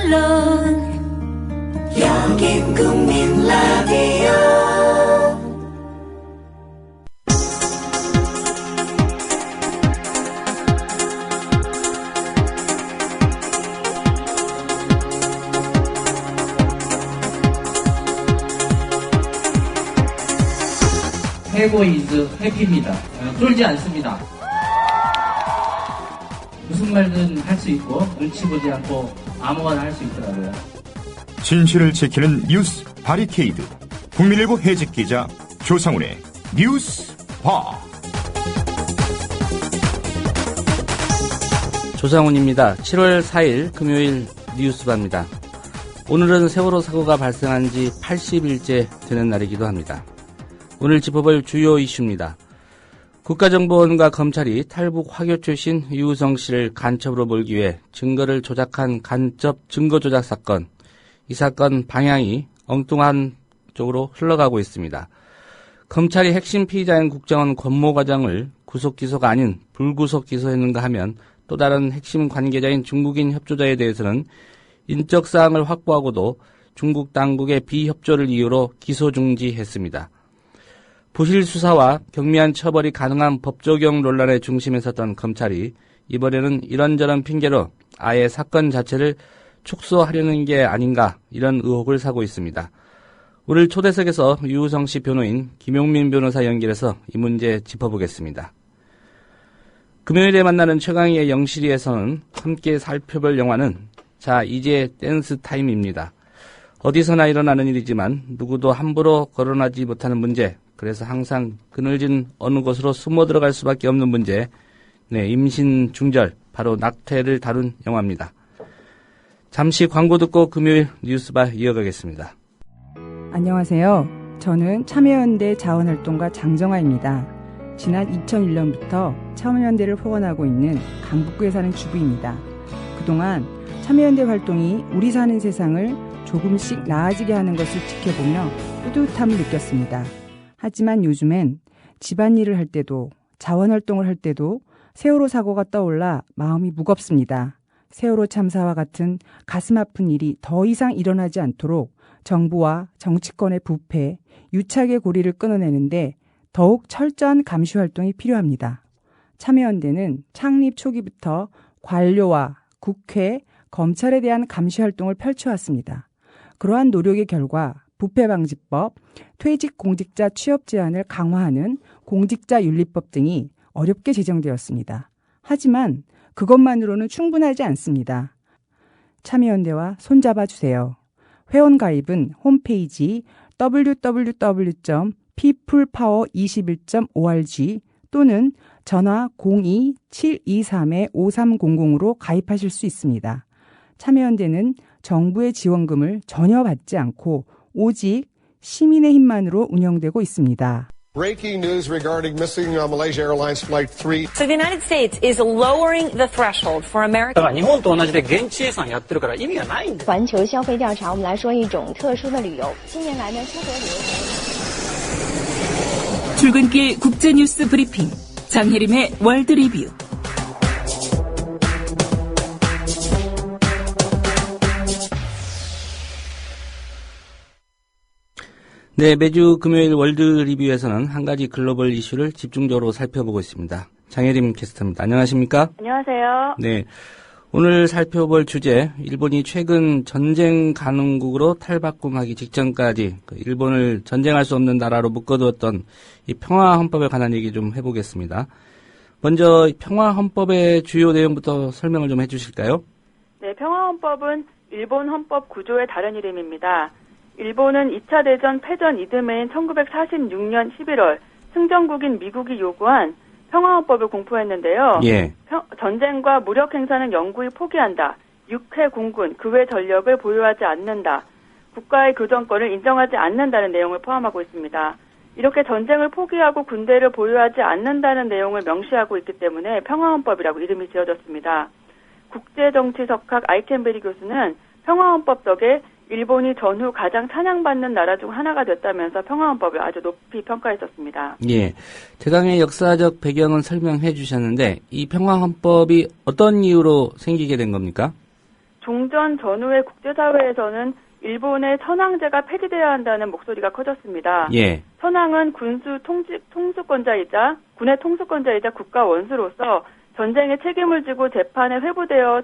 물론 여긴 국민 라디오. 해고 이즈 해피입니다. 쫄지 않습니다. 무슨 말든 할 수 있고 눈치 보지 않고 아무거나 할 수 있더라고요. 진실을 지키는 뉴스 바리케이드. 국민일보 해직 기자 조상훈의 뉴스바. 조상훈입니다. 7월 4일 금요일 뉴스바입니다. 오늘은 세월호 사고가 발생한 지 80일째 되는 날이기도 합니다. 오늘 짚어볼 주요 이슈입니다. 국가정보원과 검찰이 탈북 화교 출신 유우성 씨를 간첩으로 몰기 위해 증거를 조작한 간첩 증거 조작 사건. 이 사건 방향이 엉뚱한 쪽으로 흘러가고 있습니다. 검찰이 핵심 피의자인 국정원 권모 과장을 구속 기소가 아닌 불구속 기소했는가 하면 또 다른 핵심 관계자인 중국인 협조자에 대해서는 인적 사항을 확보하고도 중국 당국의 비협조를 이유로 기소 중지했습니다. 부실 수사와 경미한 처벌이 가능한 법조경 논란의 중심에 섰던 검찰이 이번에는 이런저런 핑계로 아예 사건 자체를 축소하려는 게 아닌가 이런 의혹을 사고 있습니다. 오늘 초대석에서 유우성 씨 변호인 김용민 변호사 연결해서 이 문제 짚어보겠습니다. 금요일에 만나는 최강희의 영시리에서는 함께 살펴볼 영화는 자 이제 댄스 타임입니다. 어디서나 일어나는 일이지만 누구도 함부로 거론하지 못하는 문제, 그래서 항상 그늘진 어느 곳으로 숨어 들어갈 수밖에 없는 문제, 임신 중절, 바로 낙태를 다룬 영화입니다. 잠시 광고 듣고 금요일 뉴스바 이어가겠습니다. 안녕하세요. 저는 참여연대 자원활동가 장정아입니다. 지난 2001년부터 참여연대를 후원하고 있는 강북구에 사는 주부입니다. 그동안 참여연대 활동이 우리 사는 세상을 조금씩 나아지게 하는 것을 지켜보며 뿌듯함을 느꼈습니다. 하지만 요즘엔 집안일을 할 때도 자원활동을 할 때도 세월호 사고가 떠올라 마음이 무겁습니다. 세월호 참사와 같은 가슴 아픈 일이 더 이상 일어나지 않도록 정부와 정치권의 부패, 유착의 고리를 끊어내는데 더욱 철저한 감시 활동이 필요합니다. 참여연대는 창립 초기부터 관료와 국회, 검찰에 대한 감시 활동을 펼쳐왔습니다. 그러한 노력의 결과 부패방지법, 퇴직공직자 취업 제한을 강화하는 공직자윤리법 등이 어렵게 제정되었습니다. 하지만 그것만으로는 충분하지 않습니다. 참여연대와 손잡아 주세요. 회원가입은 홈페이지 www.peoplepower21.org 또는 전화 02-723-5300으로 가입하실 수 있습니다. 참여연대는 정부의 지원금을 전혀 받지 않고 오직 시민의 힘만으로 운영되고 있습니다. Breaking news regarding missing Malaysia Airlines Flight 3. So the United States is lowering the threshold for American. 日本と同じで現地予算やってるから意味がないんだ。环球消费调查，我们来说一种特殊的旅游。近年来呢，出国旅游。 출근길 국제뉴스 브리핑 장혜림의 월드 리뷰. 네, 매주 금요일 월드 리뷰에서는 한 가지 글로벌 이슈를 집중적으로 살펴보고 있습니다. 장혜림 캐스터입니다. 안녕하십니까? 안녕하세요. 네, 오늘 살펴볼 주제, 일본이 최근 전쟁 가능국으로 탈바꿈하기 직전까지 일본을 전쟁할 수 없는 나라로 묶어두었던 이 평화헌법에 관한 얘기 좀 해보겠습니다. 먼저 평화헌법의 주요 내용부터 설명을 좀 해주실까요? 네, 평화헌법은 일본 헌법 구조의 다른 이름입니다. 일본은 2차 대전 패전 이듬해인 1946년 11월 승전국인 미국이 요구한 평화헌법을 공포했는데요. 예. 전쟁과 무력 행사는 영구히 포기한다. 육해 공군, 그 외 전력을 보유하지 않는다. 국가의 교정권을 인정하지 않는다는 내용을 포함하고 있습니다. 이렇게 전쟁을 포기하고 군대를 보유하지 않는다는 내용을 명시하고 있기 때문에 평화헌법이라고 이름이 지어졌습니다. 국제정치석학 아이켄베리 교수는 평화헌법 덕에 일본이 전후 가장 찬양받는 나라 중 하나가 됐다면서 평화헌법을 아주 높이 평가했었습니다. 예, 대강의 역사적 배경은 설명해 주셨는데 이 평화헌법이 어떤 이유로 생기게 된 겁니까? 종전 전후의 국제사회에서는 일본의 천황제가 폐지돼야 한다는 목소리가 커졌습니다. 예. 천황은 군의 통수권자이자 국가 원수로서 전쟁의 책임을 지고 재판에 회부되어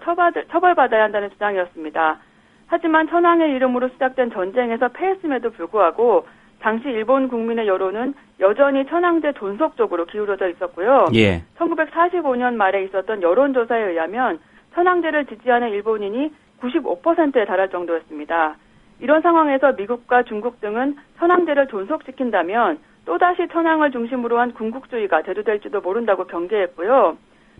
처벌받아야 한다는 주장이었습니다. 하지만 천황의 이름으로 시작된 전쟁에서 패했음에도 불구하고 당시 일본 국민의 여론은 여전히 천황제 존속 쪽으로 기울어져 있었고요. 예. 1945년 말에 있었던 여론조사에 의하면 천황제를 지지하는 일본인이 95%에 달할 정도였습니다. 이런 상황에서 미국과 중국 등은 천황제를 존속시킨다면 또다시 천황을 중심으로 한 군국주의가 대두될지도 모른다고 경계했고요.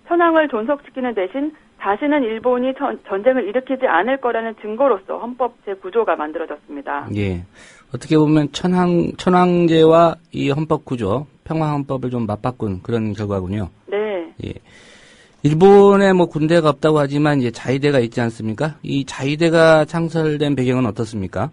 천황을 존속시키는 대신 다시는 일본이 전쟁을 일으키지 않을 거라는 증거로서 헌법 제9조가 만들어졌습니다. 예. 어떻게 보면 천황제와 이 헌법 구조, 평화헌법을 좀 맞바꾼 그런 결과군요. 네. 예. 일본에 뭐 군대가 없다고 하지만 이제 자위대가 있지 않습니까? 이 자위대가 창설된 배경은 어떻습니까?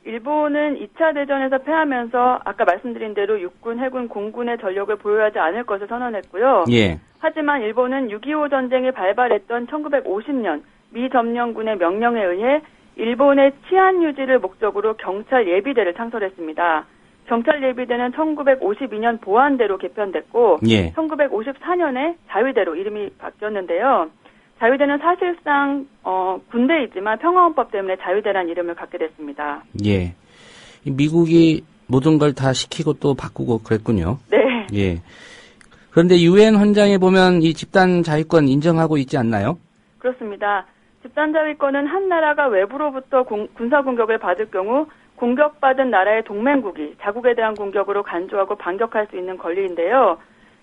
일본은 2차 대전에서 패하면서 아까 말씀드린 대로 육군, 해군, 공군의 전력을 보유하지 않을 것을 선언했고요. 예. 하지만 일본은 6.25 전쟁이 발발했던 1950년 미 점령군의 명령에 의해 일본의 치안 유지를 목적으로 경찰 예비대를 창설했습니다. 경찰 예비대는 1952년 보안대로 개편됐고 예. 1954년에 자위대로 이름이 바뀌었는데요. 자위대는 사실상 군대이지만 평화헌법 때문에 자위대라는 이름을 갖게 됐습니다. 예. 미국이 모든 걸 다 시키고 또 바꾸고 그랬군요. 네. 예. 그런데 유엔 헌장에 보면 이 집단 자위권 인정하고 있지 않나요? 그렇습니다. 집단 자위권은 한 나라가 외부로부터 군사 공격을 받을 경우 공격받은 나라의 동맹국이 자국에 대한 공격으로 간주하고 반격할 수 있는 권리인데요.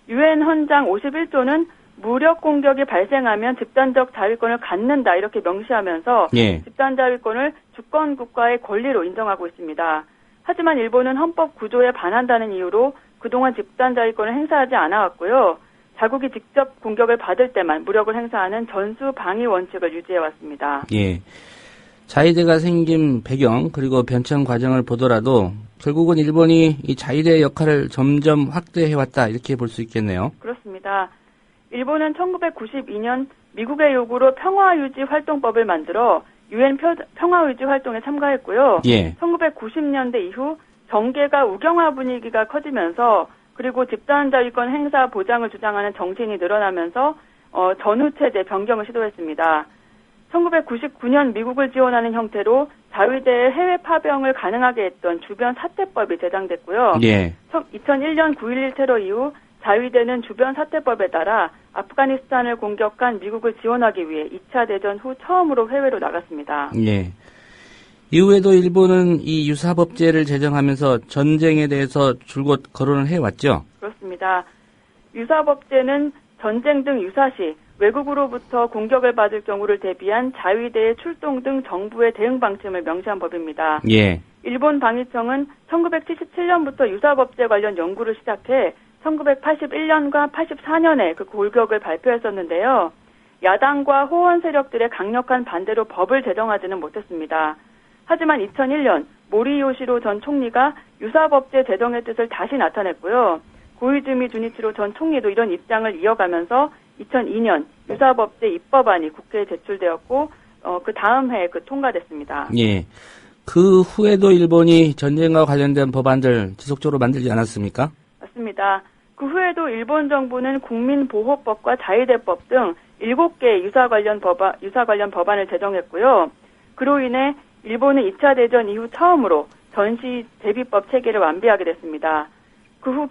유엔 헌장 51조는 무력 공격이 발생하면 집단적 자위권을 갖는다 이렇게 명시하면서 예. 집단 자위권을 주권 국가의 권리로 인정하고 있습니다. 하지만 일본은 헌법 구조에 반한다는 이유로 그동안 집단 자위권을 행사하지 않아왔고요. 자국이 직접 공격을 받을 때만 무력을 행사하는 전수 방위 원칙을 유지해왔습니다. 예. 자위대가 생긴 배경 그리고 변천 과정을 보더라도 결국은 일본이 이 자위대의 역할을 점점 확대해왔다 이렇게 볼 수 있겠네요. 그렇습니다. 일본은 1992년 미국의 요구로 평화유지 활동법을 만들어 유엔 평화유지 활동에 참가했고요. 예. 1990년대 이후 정계가 우경화 분위기가 커지면서 그리고 집단 자위권 행사 보장을 주장하는 정신이 늘어나면서 전후체제 변경을 시도했습니다. 1999년 미국을 지원하는 형태로 자위대의 해외 파병을 가능하게 했던 주변 사태법이 제정됐고요. 예. 2001년 9.11 테러 이후 자위대는 주변 사태법에 따라 아프가니스탄을 공격한 미국을 지원하기 위해 2차 대전 후 처음으로 해외로 나갔습니다. 예. 이후에도 일본은 이 유사법제를 제정하면서 전쟁에 대해서 줄곧 거론을 해왔죠? 그렇습니다. 유사법제는 전쟁 등 유사시 외국으로부터 공격을 받을 경우를 대비한 자위대의 출동 등 정부의 대응 방침을 명시한 법입니다. 예. 일본 방위청은 1977년부터 유사법제 관련 연구를 시작해 1981년과 84년에 그 골격을 발표했었는데요. 야당과 호원 세력들의 강력한 반대로 법을 제정하지는 못했습니다. 하지만 2001년 모리요시로 전 총리가 유사법제 제정의 뜻을 다시 나타냈고요. 고이즈미 주니치로 전 총리도 이런 입장을 이어가면서 2002년 유사법제 입법안이 국회에 제출되었고 그 다음 해에 통과됐습니다. 예. 그 후에도 일본이 전쟁과 관련된 법안들 지속적으로 만들지 않았습니까? 맞습니다. 그 후에도 일본 정부는 국민보호법과 자위대법 등 7개의 유사 관련 법안을 제정했고요. 그로 인해 일본은 2차 대전 이후 처음으로 전시 대비법 체계를 완비하게 됐습니다. 그 후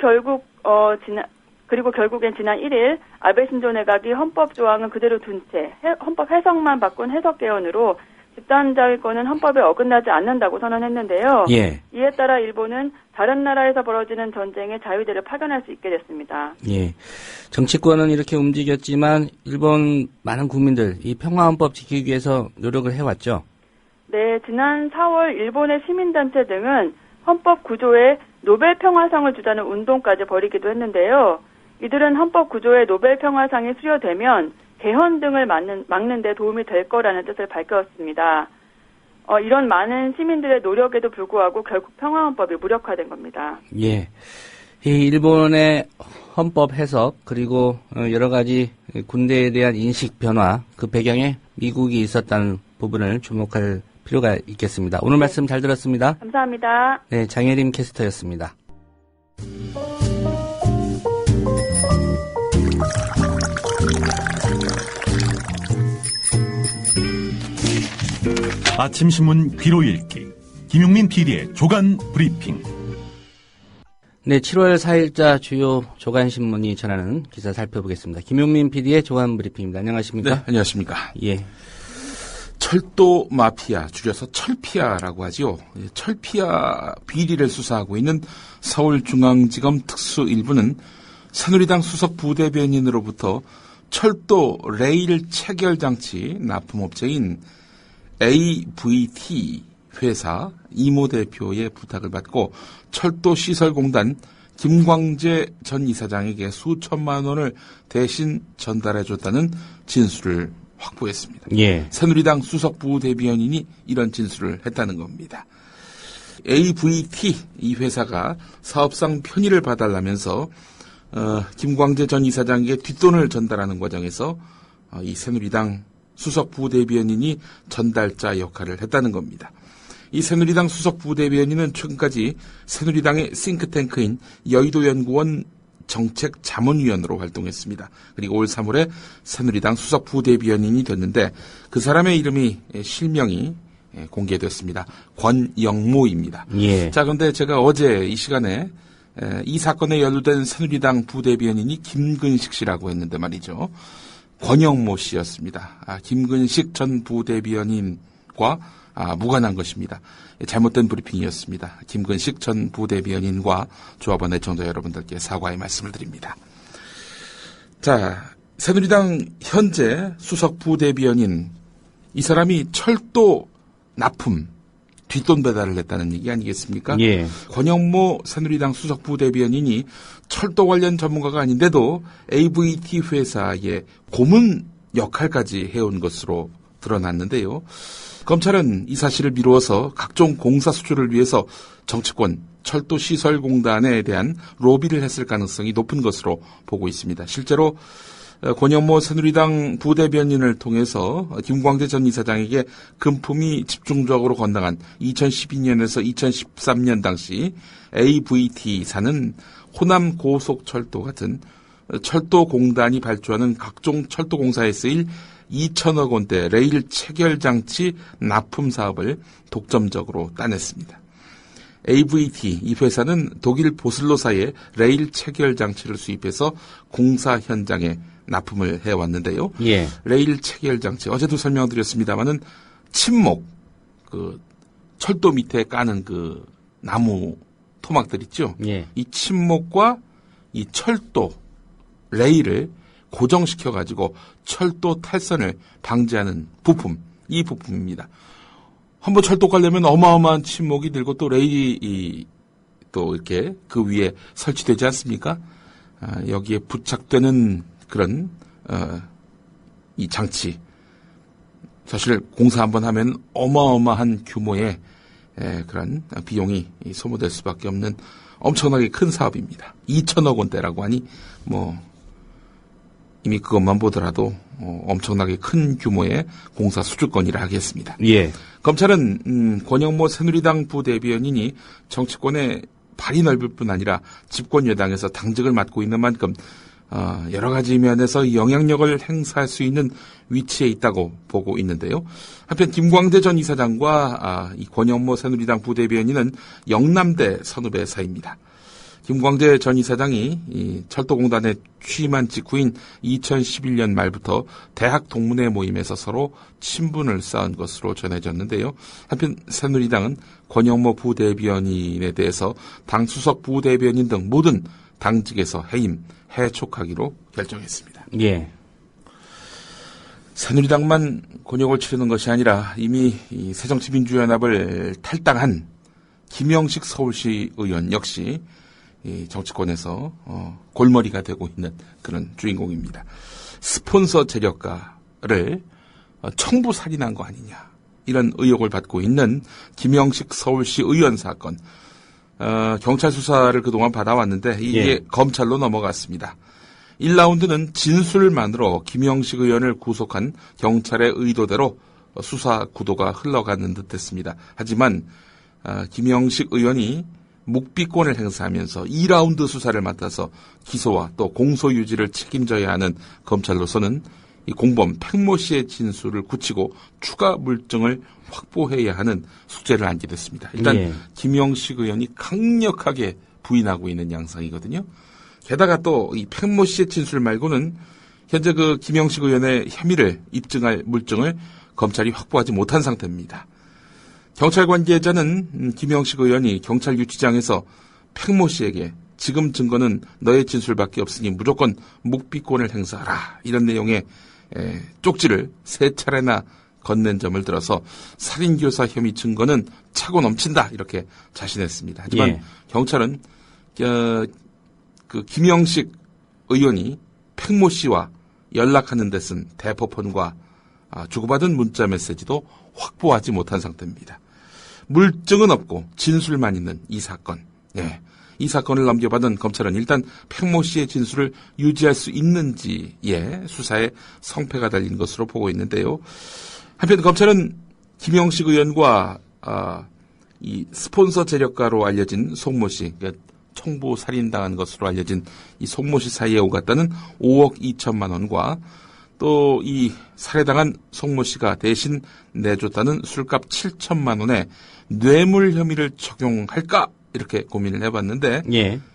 결국엔 지난 1일 아베 신조 내각이 헌법 조항은 그대로 둔 채 헌법 해석만 바꾼 해석 개헌으로 집단 자위권은 헌법에 어긋나지 않는다고 선언했는데요. 예. 이에 따라 일본은 다른 나라에서 벌어지는 전쟁에 자위대를 파견할 수 있게 됐습니다. 예. 정치권은 이렇게 움직였지만 일본 많은 국민들 이 평화헌법 지키기 위해서 노력을 해왔죠. 네, 지난 4월 일본의 시민단체 등은 헌법 구조에 노벨 평화상을 주자는 운동까지 벌이기도 했는데요. 이들은 헌법 구조에 노벨 평화상이 수여되면 개헌 등을 막는 데 도움이 될 거라는 뜻을 밝혔습니다. 이런 많은 시민들의 노력에도 불구하고 결국 평화헌법이 무력화된 겁니다. 예. 이 일본의 헌법 해석 그리고 여러 가지 군대에 대한 인식 변화 그 배경에 미국이 있었다는 부분을 주목할 필요가 있겠습니다. 오늘 말씀 잘 들었습니다. 감사합니다. 네, 장혜림 캐스터였습니다. 아침 신문 귀로 읽기 김용민 PD의 조간 브리핑. 네, 7월 4일자 주요 조간신문이 전하는 기사 살펴보겠습니다. 김용민 PD의 조간 브리핑입니다. 안녕하십니까? 네, 안녕하십니까? 예. 철도 마피아, 줄여서 철피아라고 하죠. 철피아 비리를 수사하고 있는 서울중앙지검 특수 1부는 새누리당 수석 부대변인으로부터 철도 레일 체결 장치 납품업체인 AVT 회사 이모 대표의 부탁을 받고 철도시설공단 김광재 전 이사장에게 수천만 원을 대신 전달해줬다는 진술을 확보했습니다. 예. 새누리당 수석 부대변인이 이런 진술을 했다는 겁니다. AVT 이 회사가 사업상 편의를 봐달라면서 김광재 전 이사장에게 뒷돈을 전달하는 과정에서 이 새누리당 수석 부대변인이 전달자 역할을 했다는 겁니다. 이 새누리당 수석 부대변인은 최근까지 새누리당의 싱크탱크인 여의도연구원 정책자문위원으로 활동했습니다. 그리고 올 3월에 새누리당 수석 부대변인이 됐는데 그 사람의 이름이 실명이 공개됐습니다. 권영모입니다. 예. 자, 그런데 제가 어제 이 시간에 이 사건에 연루된 새누리당 부대변인이 김근식 씨라고 했는데 말이죠. 권영모 씨였습니다. 김근식 전 부대변인과 무관한 것입니다. 잘못된 브리핑이었습니다. 김근식 전 부대변인과 조합원 애청자 여러분들께 사과의 말씀을 드립니다. 자, 새누리당 현재 수석 부대변인 이 사람이 철도 납품 뒷돈 배달을 했다는 얘기 아니겠습니까? 예. 권영모 새누리당 수석 부대변인이 철도 관련 전문가가 아닌데도 AVT 회사의 고문 역할까지 해온 것으로 드러났는데요. 검찰은 이 사실을 미루어서 각종 공사 수주를 위해서 정치권 철도시설공단에 대한 로비를 했을 가능성이 높은 것으로 보고 있습니다. 실제로 권영모 새누리당 부대변인을 통해서 김광재 전 이사장에게 금품이 집중적으로 건너간 2012년에서 2013년 당시 AVT사는 호남 고속철도 같은 철도공단이 발주하는 각종 철도공사에 쓰일 2천억 원대 레일 체결장치 납품 사업을 독점적으로 따냈습니다. AVT 이 회사는 독일 보슬로사의 레일 체결장치를 수입해서 공사 현장에 납품을 해왔는데요. 예. 레일 체결장치 어제도 설명드렸습니다마는 침목 그 철도 밑에 까는 그 나무 토막들 있죠. 예. 이 침목과 이 철도 레일을 고정시켜가지고 철도 탈선을 방지하는 부품, 이 부품입니다. 한번 철도 가려면 어마어마한 침목이 들고 또 레일이 또 이렇게 그 위에 설치되지 않습니까? 여기에 부착되는 그런 이 장치. 사실 공사 한번 하면 어마어마한 규모의 그런 비용이 소모될 수밖에 없는 엄청나게 큰 사업입니다. 2천억 원대라고 하니 뭐 이미 그것만 보더라도 엄청나게 큰 규모의 공사 수주건이라 하겠습니다. 예. 검찰은 권영모 새누리당 부대변인이 정치권에 발이 넓을 뿐 아니라 집권 여당에서 당직을 맡고 있는 만큼 여러 가지 면에서 영향력을 행사할 수 있는 위치에 있다고 보고 있는데요. 한편 김광재 전 이사장과 이 권영모 새누리당 부대변인은 영남대 선후배 사이입니다. 김광재 전 이사장이 이 철도공단에 취임한 직후인 2011년 말부터 대학 동문회 모임에서 서로 친분을 쌓은 것으로 전해졌는데요. 한편 새누리당은 권영모 부대변인에 대해서 당 수석 부대변인 등 모든 당직에서 해임, 해촉하기로 결정했습니다. 예. 새누리당만 곤욕을 치르는 것이 아니라 이미 이 새정치민주연합을 탈당한 김영식 서울시 의원 역시 이 정치권에서 골머리가 되고 있는 그런 주인공입니다. 스폰서 재력가를 청부 살인한 거 아니냐 이런 의혹을 받고 있는 김영식 서울시 의원 사건. 경찰 수사를 그동안 받아왔는데 이게 예. 검찰로 넘어갔습니다. 1라운드는 진술만으로 김영식 의원을 구속한 경찰의 의도대로 수사 구도가 흘러가는 듯했습니다. 하지만 김영식 의원이 묵비권을 행사하면서 2라운드 수사를 맡아서 기소와 또 공소 유지를 책임져야 하는 검찰로서는 이 공범 팽모 씨의 진술을 굳히고 추가 물증을 확보해야 하는 숙제를 안게 됐습니다. 일단 김영식 의원이 강력하게 부인하고 있는 양상이거든요. 게다가 또 이 팽모 씨의 진술 말고는 현재 그 김영식 의원의 혐의를 입증할 물증을 검찰이 확보하지 못한 상태입니다. 경찰 관계자는 김영식 의원이 경찰 유치장에서 팽모 씨에게 지금 증거는 너의 진술밖에 없으니 무조건 묵비권을 행사하라, 이런 내용의 쪽지를 3차례나 건넨 점을 들어서 살인교사 혐의 증거는 차고 넘친다, 이렇게 자신했습니다. 하지만 경찰은 그 김영식 의원이 팽모 씨와 연락하는 데 쓴 대포폰과 주고받은 문자 메시지도 확보하지 못한 상태입니다. 물증은 없고 진술만 있는 이 사건. 이 사건을 넘겨받은 검찰은 일단 팽모 씨의 진술을 유지할 수 있는지에 수사에 성패가 달린 것으로 보고 있는데요. 한편 검찰은 김영식 의원과 이 스폰서 재력가로 알려진 송모 씨, 그러니까 청부 살인당한 것으로 알려진 이 송모 씨 사이에 오갔다는 5억 2천만 원과 또 이 살해당한 송모 씨가 대신 내줬다는 술값 7천만 원에 뇌물 혐의를 적용할까, 이렇게 고민을 해봤는데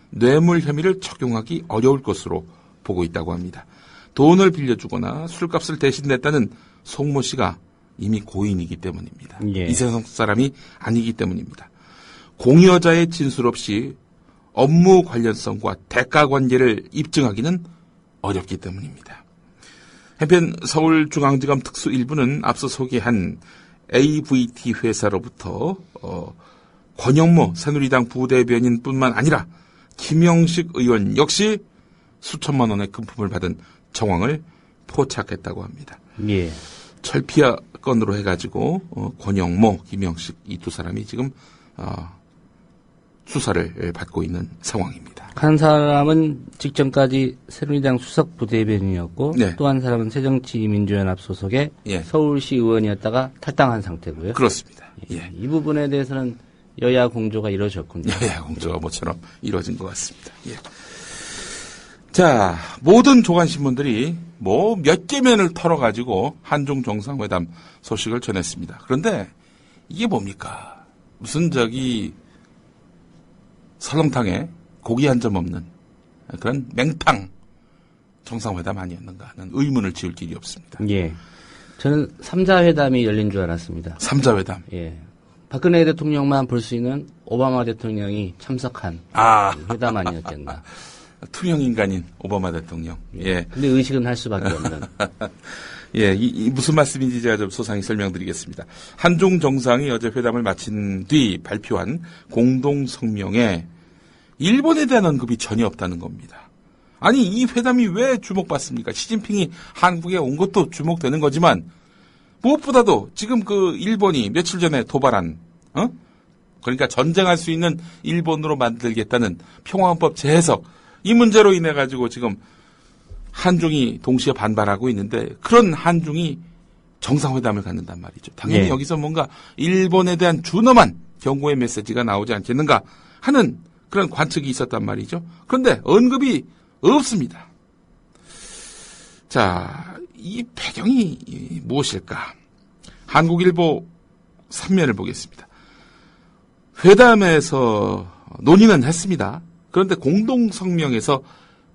뇌물 혐의를 적용하기 어려울 것으로 보고 있다고 합니다. 돈을 빌려주거나 술값을 대신 냈다는 송모 씨가 이미 고인이기 때문입니다. 이 세상 사람이 아니기 때문입니다. 공여자의 진술 없이 업무 관련성과 대가 관계를 입증하기는 어렵기 때문입니다. 한편 서울중앙지검 특수 1부는 앞서 소개한 AVT 회사로부터 권영모 새누리당 부대변인뿐만 아니라 김영식 의원 역시 수천만 원의 금품을 받은 정황을 포착했다고 합니다. 철피아 건으로 해가지고 권영모, 김영식 이 두 사람이 지금 수사를 받고 있는 상황입니다. 한 사람은 직전까지 새누리당 수석 부대변인이었고 또 한 사람은 새정치민주연합 소속의 서울시 의원이었다가 탈당한 상태고요. 그렇습니다. 이 부분에 대해서는 여야 공조가 이루어졌군요. 여야 공조가 모처럼 이루어진 것 같습니다. 자, 모든 조간신문들이 뭐 몇 개면을 털어가지고 한중 정상회담 소식을 전했습니다. 그런데 이게 뭡니까? 무슨 설렁탕에 고기 한 점 없는 그런 맹탕 정상회담 아니었는가 하는 의문을 지울 길이 없습니다. 저는 3자 회담이 열린 줄 알았습니다. 3자 회담. 박근혜 대통령만 볼 수 있는 오바마 대통령이 참석한 회담 아니었겠나. 투명 인간인 오바마 대통령. 근데 의식은 할 수밖에 없는. 이 무슨 말씀인지 제가 좀 소상히 설명드리겠습니다. 한중 정상이 어제 회담을 마친 뒤 발표한 공동 성명에 일본에 대한 언급이 전혀 없다는 겁니다. 아니, 이 회담이 왜 주목받습니까? 시진핑이 한국에 온 것도 주목되는 거지만 무엇보다도 지금 그 일본이 며칠 전에 도발한 그러니까 전쟁할 수 있는 일본으로 만들겠다는 평화헌법 재해석, 이 문제로 인해 가지고 지금 한중이 동시에 반발하고 있는데 그런 한중이 정상회담을 갖는단 말이죠. 당연히 여기서 뭔가 일본에 대한 준엄한 경고의 메시지가 나오지 않겠는가 하는 그런 관측이 있었단 말이죠. 그런데 언급이 없습니다. 자, 이 배경이 무엇일까? 한국일보 3면을 보겠습니다. 회담에서 논의는 했습니다. 그런데 공동성명에서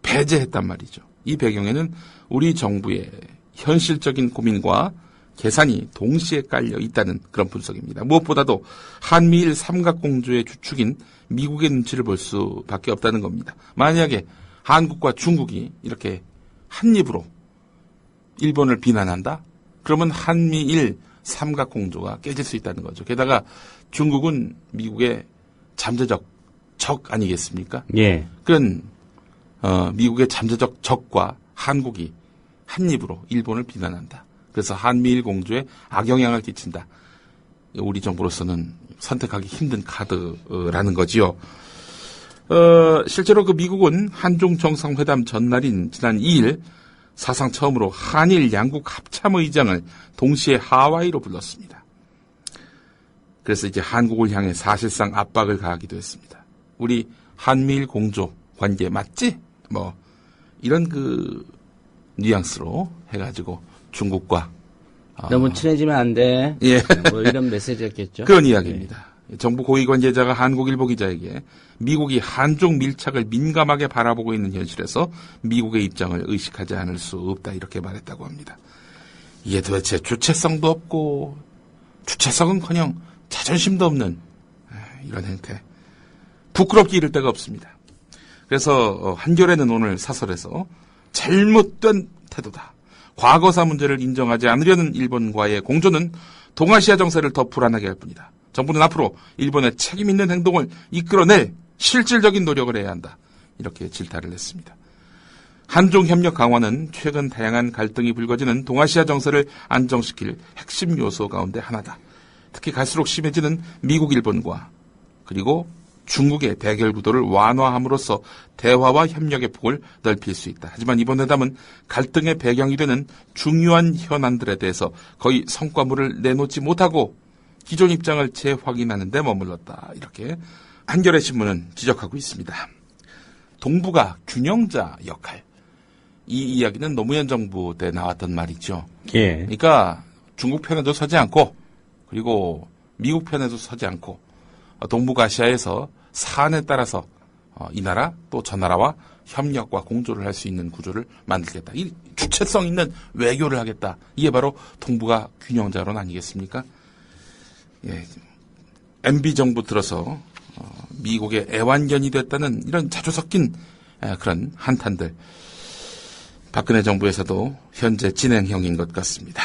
배제했단 말이죠. 이 배경에는 우리 정부의 현실적인 고민과 계산이 동시에 깔려 있다는 그런 분석입니다. 무엇보다도 한미일 삼각공조의 주축인 미국의 눈치를 볼 수밖에 없다는 겁니다. 만약에 한국과 중국이 이렇게 한 입으로 일본을 비난한다? 그러면 한미일 삼각공조가 깨질 수 있다는 거죠. 게다가 중국은 미국의 잠재적 적 아니겠습니까? 그런 미국의 잠재적 적과 한국이 한 입으로 일본을 비난한다. 그래서 한미일 공조에 악영향을 끼친다. 우리 정부로서는 선택하기 힘든 카드라는 거지요. 실제로 그 미국은 한중 정상회담 전날인 지난 2일 사상 처음으로 한일 양국 합참의장을 동시에 하와이로 불렀습니다. 그래서 이제 한국을 향해 사실상 압박을 가하기도 했습니다. 우리 한미일 공조 관계 맞지? 뭐 이런 그 뉘앙스로 해가지고 중국과 너무 친해지면 안 돼. 예. 뭐 이런 메시지였겠죠. 그런 이야기입니다. 네. 정부 고위 관계자가 한국일보 기자에게 미국이 한중 밀착을 민감하게 바라보고 있는 현실에서 미국의 입장을 의식하지 않을 수 없다 이렇게 말했다고 합니다. 이게 도대체 주체성도 없고 주체성은커녕 자존심도 없는 이런 행태. 부끄럽게 이를 데가 없습니다. 그래서 한겨레는 오늘 사설에서 잘못된 태도다. 과거사 문제를 인정하지 않으려는 일본과의 공조는 동아시아 정세를 더 불안하게 할 뿐이다. 정부는 앞으로 일본의 책임 있는 행동을 이끌어낼 실질적인 노력을 해야 한다. 이렇게 질타를 했습니다. 한중 협력 강화는 최근 다양한 갈등이 불거지는 동아시아 정세를 안정시킬 핵심 요소 가운데 하나다. 특히 갈수록 심해지는 미국, 일본과 그리고 중국의 대결 구도를 완화함으로써 대화와 협력의 폭을 넓힐 수 있다. 하지만 이번 회담은 갈등의 배경이 되는 중요한 현안들에 대해서 거의 성과물을 내놓지 못하고 기존 입장을 재확인하는 데 머물렀다. 이렇게 한겨레 신문은 지적하고 있습니다. 동북아 균형자 역할. 이 이야기는 노무현 정부 때 나왔던 말이죠. 예. 그러니까 중국 편에도 서지 않고 그리고 미국 편에도 서지 않고 동북아시아에서 사안에 따라서 이 나라 또 저 나라와 협력과 공조를 할 수 있는 구조를 만들겠다. 이 주체성 있는 외교를 하겠다. 이게 바로 동북아 균형자론 아니겠습니까? 예, MB 정부 들어서 미국의 애완견이 됐다는 이런 자주 섞인 그런 한탄들. 박근혜 정부에서도 현재 진행형인 것 같습니다.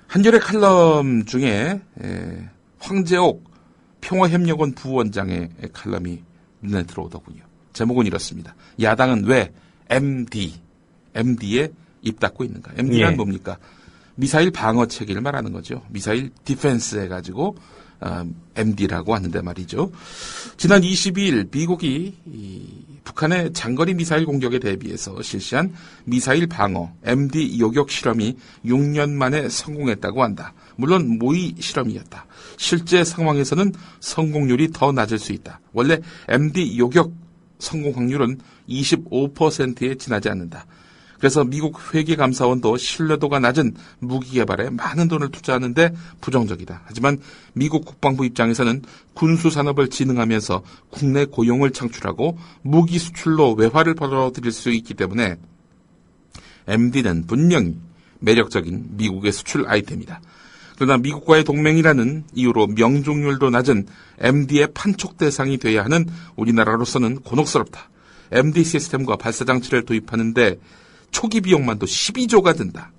한겨레 칼럼 중에 황재옥 평화협력원 부원장의 칼럼이 눈에 들어오더군요. 제목은 이렇습니다. 야당은 왜 MD에 입 닫고 있는가? MD란 예. 뭡니까? 미사일 방어 체계를 말하는 거죠. 미사일 디펜스 해가지고 MD라고 하는데 말이죠. 지난 22일 미국이 북한의 장거리 미사일 공격에 대비해서 실시한 미사일 방어 MD 요격 실험이 6년 만에 성공했다고 한다. 물론 모의 실험이었다. 실제 상황에서는 성공률이 더 낮을 수 있다. 원래 MD 요격 성공 확률은 25%에 지나지 않는다. 그래서 미국 회계감사원도 신뢰도가 낮은 무기 개발에 많은 돈을 투자하는데 부정적이다. 하지만 미국 국방부 입장에서는 군수산업을 진흥하면서 국내 고용을 창출하고 무기 수출로 외화를 벌어들일 수 있기 때문에 MD는 분명히 매력적인 미국의 수출 아이템이다. 그러나 미국과의 동맹이라는 이유로 명중률도 낮은 MD의 판촉 대상이 돼야 하는 우리나라로서는 곤혹스럽다. MD 시스템과 발사장치를 도입하는데 초기 비용만도 12조가 든다.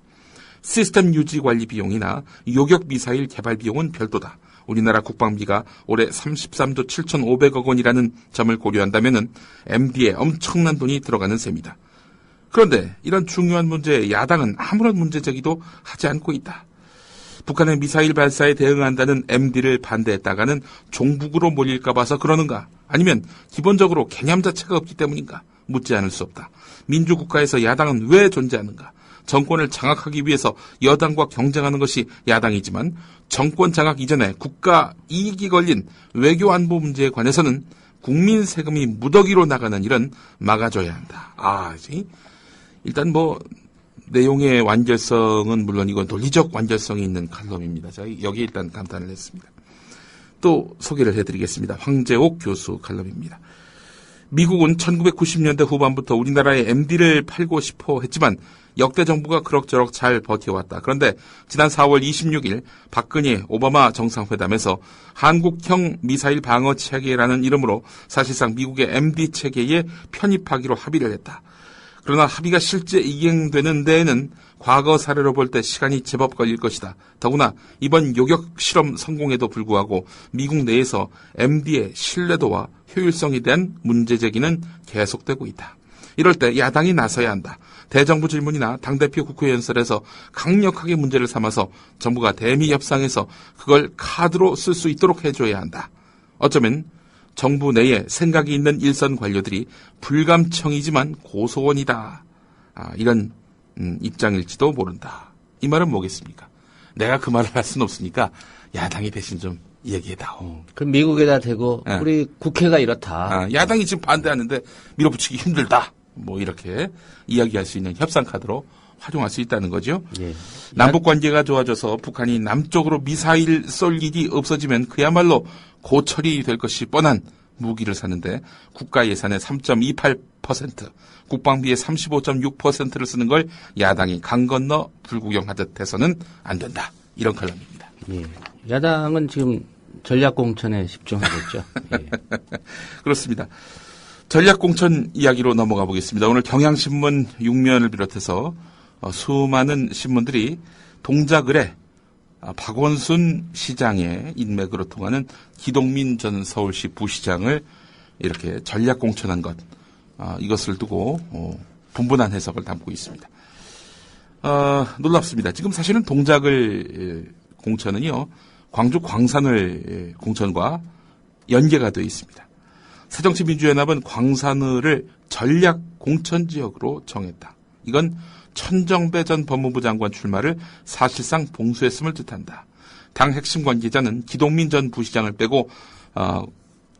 시스템 유지 관리 비용이나 요격 미사일 개발 비용은 별도다. 우리나라 국방비가 올해 33조 7,500억 원이라는 점을 고려한다면 MD에 엄청난 돈이 들어가는 셈이다. 그런데 이런 중요한 문제에 야당은 아무런 문제 제기도 하지 않고 있다. 북한의 미사일 발사에 대응한다는 MD를 반대했다가는 종북으로 몰릴까 봐서 그러는가? 아니면 기본적으로 개념 자체가 없기 때문인가? 묻지 않을 수 없다. 민주국가에서 야당은 왜 존재하는가? 정권을 장악하기 위해서 여당과 경쟁하는 것이 야당이지만 정권 장악 이전에 국가 이익이 걸린 외교 안보 문제에 관해서는 국민 세금이 무더기로 나가는 일은 막아줘야 한다. 일단 내용의 완결성은 물론 이건 논리적 완결성이 있는 칼럼입니다. 제가 여기에 일단 감탄을 했습니다. 또 소개를 해드리겠습니다. 황재옥 교수 칼럼입니다. 미국은 1990년대 후반부터 우리나라에 MD를 팔고 싶어 했지만 역대 정부가 그럭저럭 잘 버텨왔다. 그런데 지난 4월 26일 박근혜 오바마 정상회담에서 한국형 미사일 방어 체계라는 이름으로 사실상 미국의 MD 체계에 편입하기로 합의를 했다. 그러나 합의가 실제 이행되는 데에는 과거 사례로 볼 때 시간이 제법 걸릴 것이다. 더구나 이번 요격 실험 성공에도 불구하고 미국 내에서 MD의 신뢰도와 효율성에 대한 문제 제기는 계속되고 있다. 이럴 때 야당이 나서야 한다. 대정부 질문이나 당대표 국회 연설에서 강력하게 문제를 삼아서 정부가 대미 협상에서 그걸 카드로 쓸 수 있도록 해줘야 한다. 어쩌면 정부 내에 생각이 있는 일선 관료들이 불감청이지만 고소원이다. 이런 입장일지도 모른다. 이 말은 뭐겠습니까? 내가 그 말을 할 수는 없으니까 야당이 대신 좀 얘기해다오. 그럼 미국에다 대고 네. 우리 국회가 이렇다. 야당이 지금 반대하는데 밀어붙이기 힘들다. 뭐 이렇게 이야기할 수 있는 협상 카드로 활용할 수 있다는 거죠. 예. 남북 관계가 좋아져서 북한이 남쪽으로 미사일 쏠 일이 없어지면 그야말로 고철이 될 것이 뻔한 무기를 사는데 국가 예산의 3.28%, 국방비의 35.6%를 쓰는 걸 야당이 강 건너 불구경하듯 해서는 안 된다. 이런 칼럼입니다. 예. 야당은 지금 전략공천에 집중하고 있죠. 예. 그렇습니다. 전략공천 이야기로 넘어가 보겠습니다. 오늘 경향신문 6면을 비롯해서 수많은 신문들이 동작을에 박원순 시장의 인맥으로 통하는 기동민 전 서울시 부시장을 이렇게 전략공천한 것, 이것을 두고 분분한 해석을 담고 있습니다. 놀랍습니다. 지금 사실은 동작을 공천은요, 광주 광산을 공천과 연계가 되어 있습니다. 새정치민주연합은 광산을을 전략 공천지역으로 정했다. 이건 천정배 전 법무부 장관 출마를 사실상 봉쇄했음을 뜻한다. 당 핵심 관계자는 기동민 전 부시장을 빼고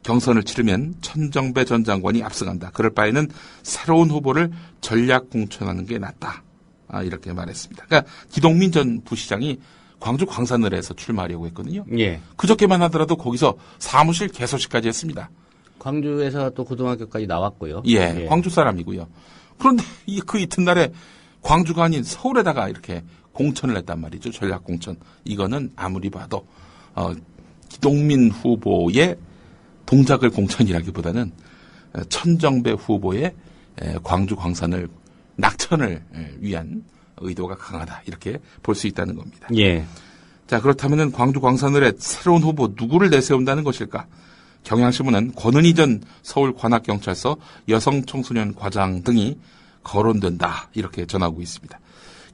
경선을 치르면 천정배 전 장관이 앞서간다. 그럴 바에는 새로운 후보를 전략 공천하는 게 낫다. 이렇게 말했습니다. 그러니까 기동민 전 부시장이 광주 광산을에서 출마하려고 했거든요. 예. 그저께만 하더라도 거기서 사무실 개소식까지 했습니다. 광주에서 또 고등학교까지 나왔고요. 예, 광주 사람이고요. 그런데 그 이튿날에 광주가 아닌 서울에다가 이렇게 공천을 했단 말이죠. 전략 공천. 이거는 아무리 봐도 기동민 후보의 동작을 공천이라기보다는 천정배 후보의 광주 광산을 낙천을 위한 의도가 강하다. 이렇게 볼 수 있다는 겁니다. 예. 자, 그렇다면은 광주 광산을에 새로운 후보 누구를 내세운다는 것일까? 경향신문은 권은희 전 서울관악경찰서 여성청소년 과장 등이 거론된다. 이렇게 전하고 있습니다.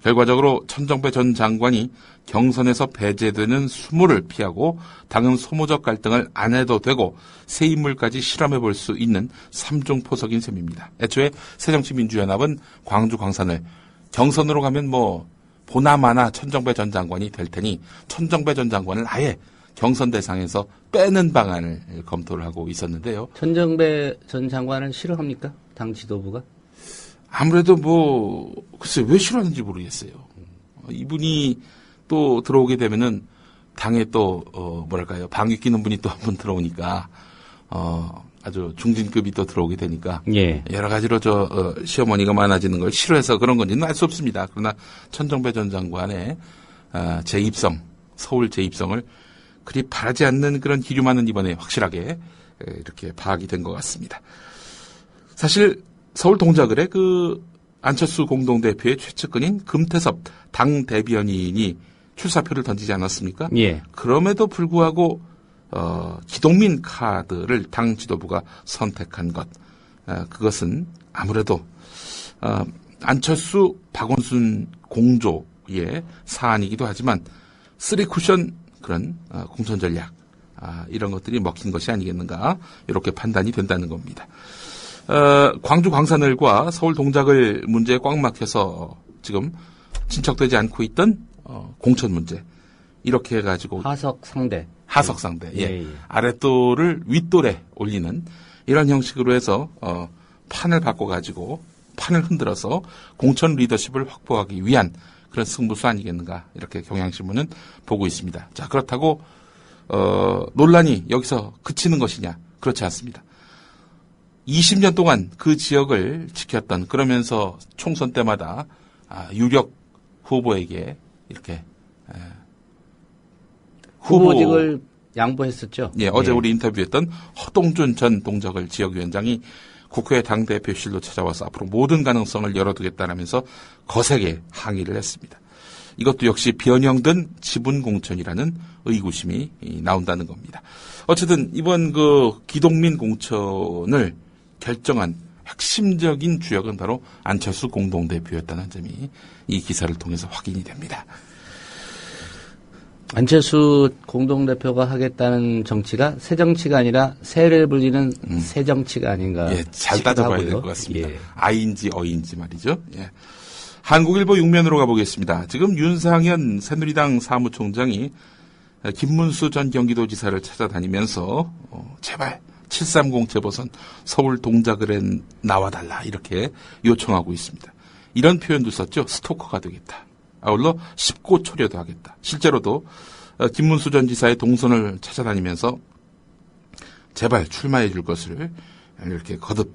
결과적으로 천정배 전 장관이 경선에서 배제되는 수모를 피하고 당은 소모적 갈등을 안 해도 되고 새 인물까지 실험해 볼 수 있는 3중 포석인 셈입니다. 애초에 새정치민주연합은 광주 광산을 경선으로 가면 보나마나 천정배 전 장관이 될 테니 천정배 전 장관을 아예 경선 대상에서 빼는 방안을 검토를 하고 있었는데요. 천정배 전 장관을 싫어합니까? 당 지도부가? 아무래도 글쎄 왜 싫어하는지 모르겠어요. 이분이 또 들어오게 되면은 당에 또 방귀 끼는 분이 또 한 분 들어오니까 아주 중진급이 또 들어오게 되니까 예. 여러 가지로 시어머니가 많아지는 걸 싫어해서 그런 건지는 알 수 없습니다. 그러나 천정배 전 장관의 재입성, 서울 재입성을 그리 바라지 않는 그런 기류만은 이번에 확실하게 이렇게 파악이 된 것 같습니다. 사실 서울 동작을에 안철수 공동대표의 최측근인 금태섭 당 대변인이 출사표를 던지지 않았습니까? 예. 그럼에도 불구하고 기동민 카드를 당 지도부가 선택한 것, 그것은 아무래도 안철수 박원순 공조의 사안이기도 하지만 3쿠션 그런 공천 전략 이런 것들이 먹힌 것이 아니겠는가 이렇게 판단이 된다는 겁니다. 광주 광산을과 서울 동작을 문제에 꽉 막혀서 지금 진척되지 않고 있던 공천 문제 이렇게 해가지고 하석 상대 예. 아랫돌을 윗돌에 올리는 이런 형식으로 해서 판을 바꿔가지고 판을 흔들어서 공천 리더십을 확보하기 위한 그런 승부수 아니겠는가 이렇게 경향신문은 보고 있습니다. 자, 그렇다고 논란이 여기서 그치는 것이냐? 그렇지 않습니다. 20년 동안 그 지역을 지켰던 그러면서 총선 때마다 유력 후보에게 이렇게 후보직을 양보했었죠. 예, 어제 우리 인터뷰했던 허동준 전 동작을 지역위원장이 국회 당대표실로 찾아와서 앞으로 모든 가능성을 열어두겠다라면서 거세게 항의를 했습니다. 이것도 역시 변형된 지분 공천이라는 의구심이 나온다는 겁니다. 어쨌든 이번 기동민 공천을 결정한 핵심적인 주역은 바로 안철수 공동대표였다는 점이 이 기사를 통해서 확인이 됩니다. 안철수 공동대표가 하겠다는 정치가 새 정치가 아니라 새를 불리는 새 정치가 아닌가. 예, 잘 따져봐야 될 것 하고요. 같습니다. 예. 아인지 어인지 말이죠. 예. 한국일보 6면으로 가보겠습니다. 지금 윤상현 새누리당 사무총장이 김문수 전 경기도지사를 찾아다니면서 제발 730 재보선 서울 동작을에 나와달라 이렇게 요청하고 있습니다. 이런 표현도 썼죠. 스토커가 되겠다. 아울러 십고초려도 하겠다. 실제로도 김문수 전 지사의 동선을 찾아다니면서 제발 출마해 줄 것을 이렇게 거듭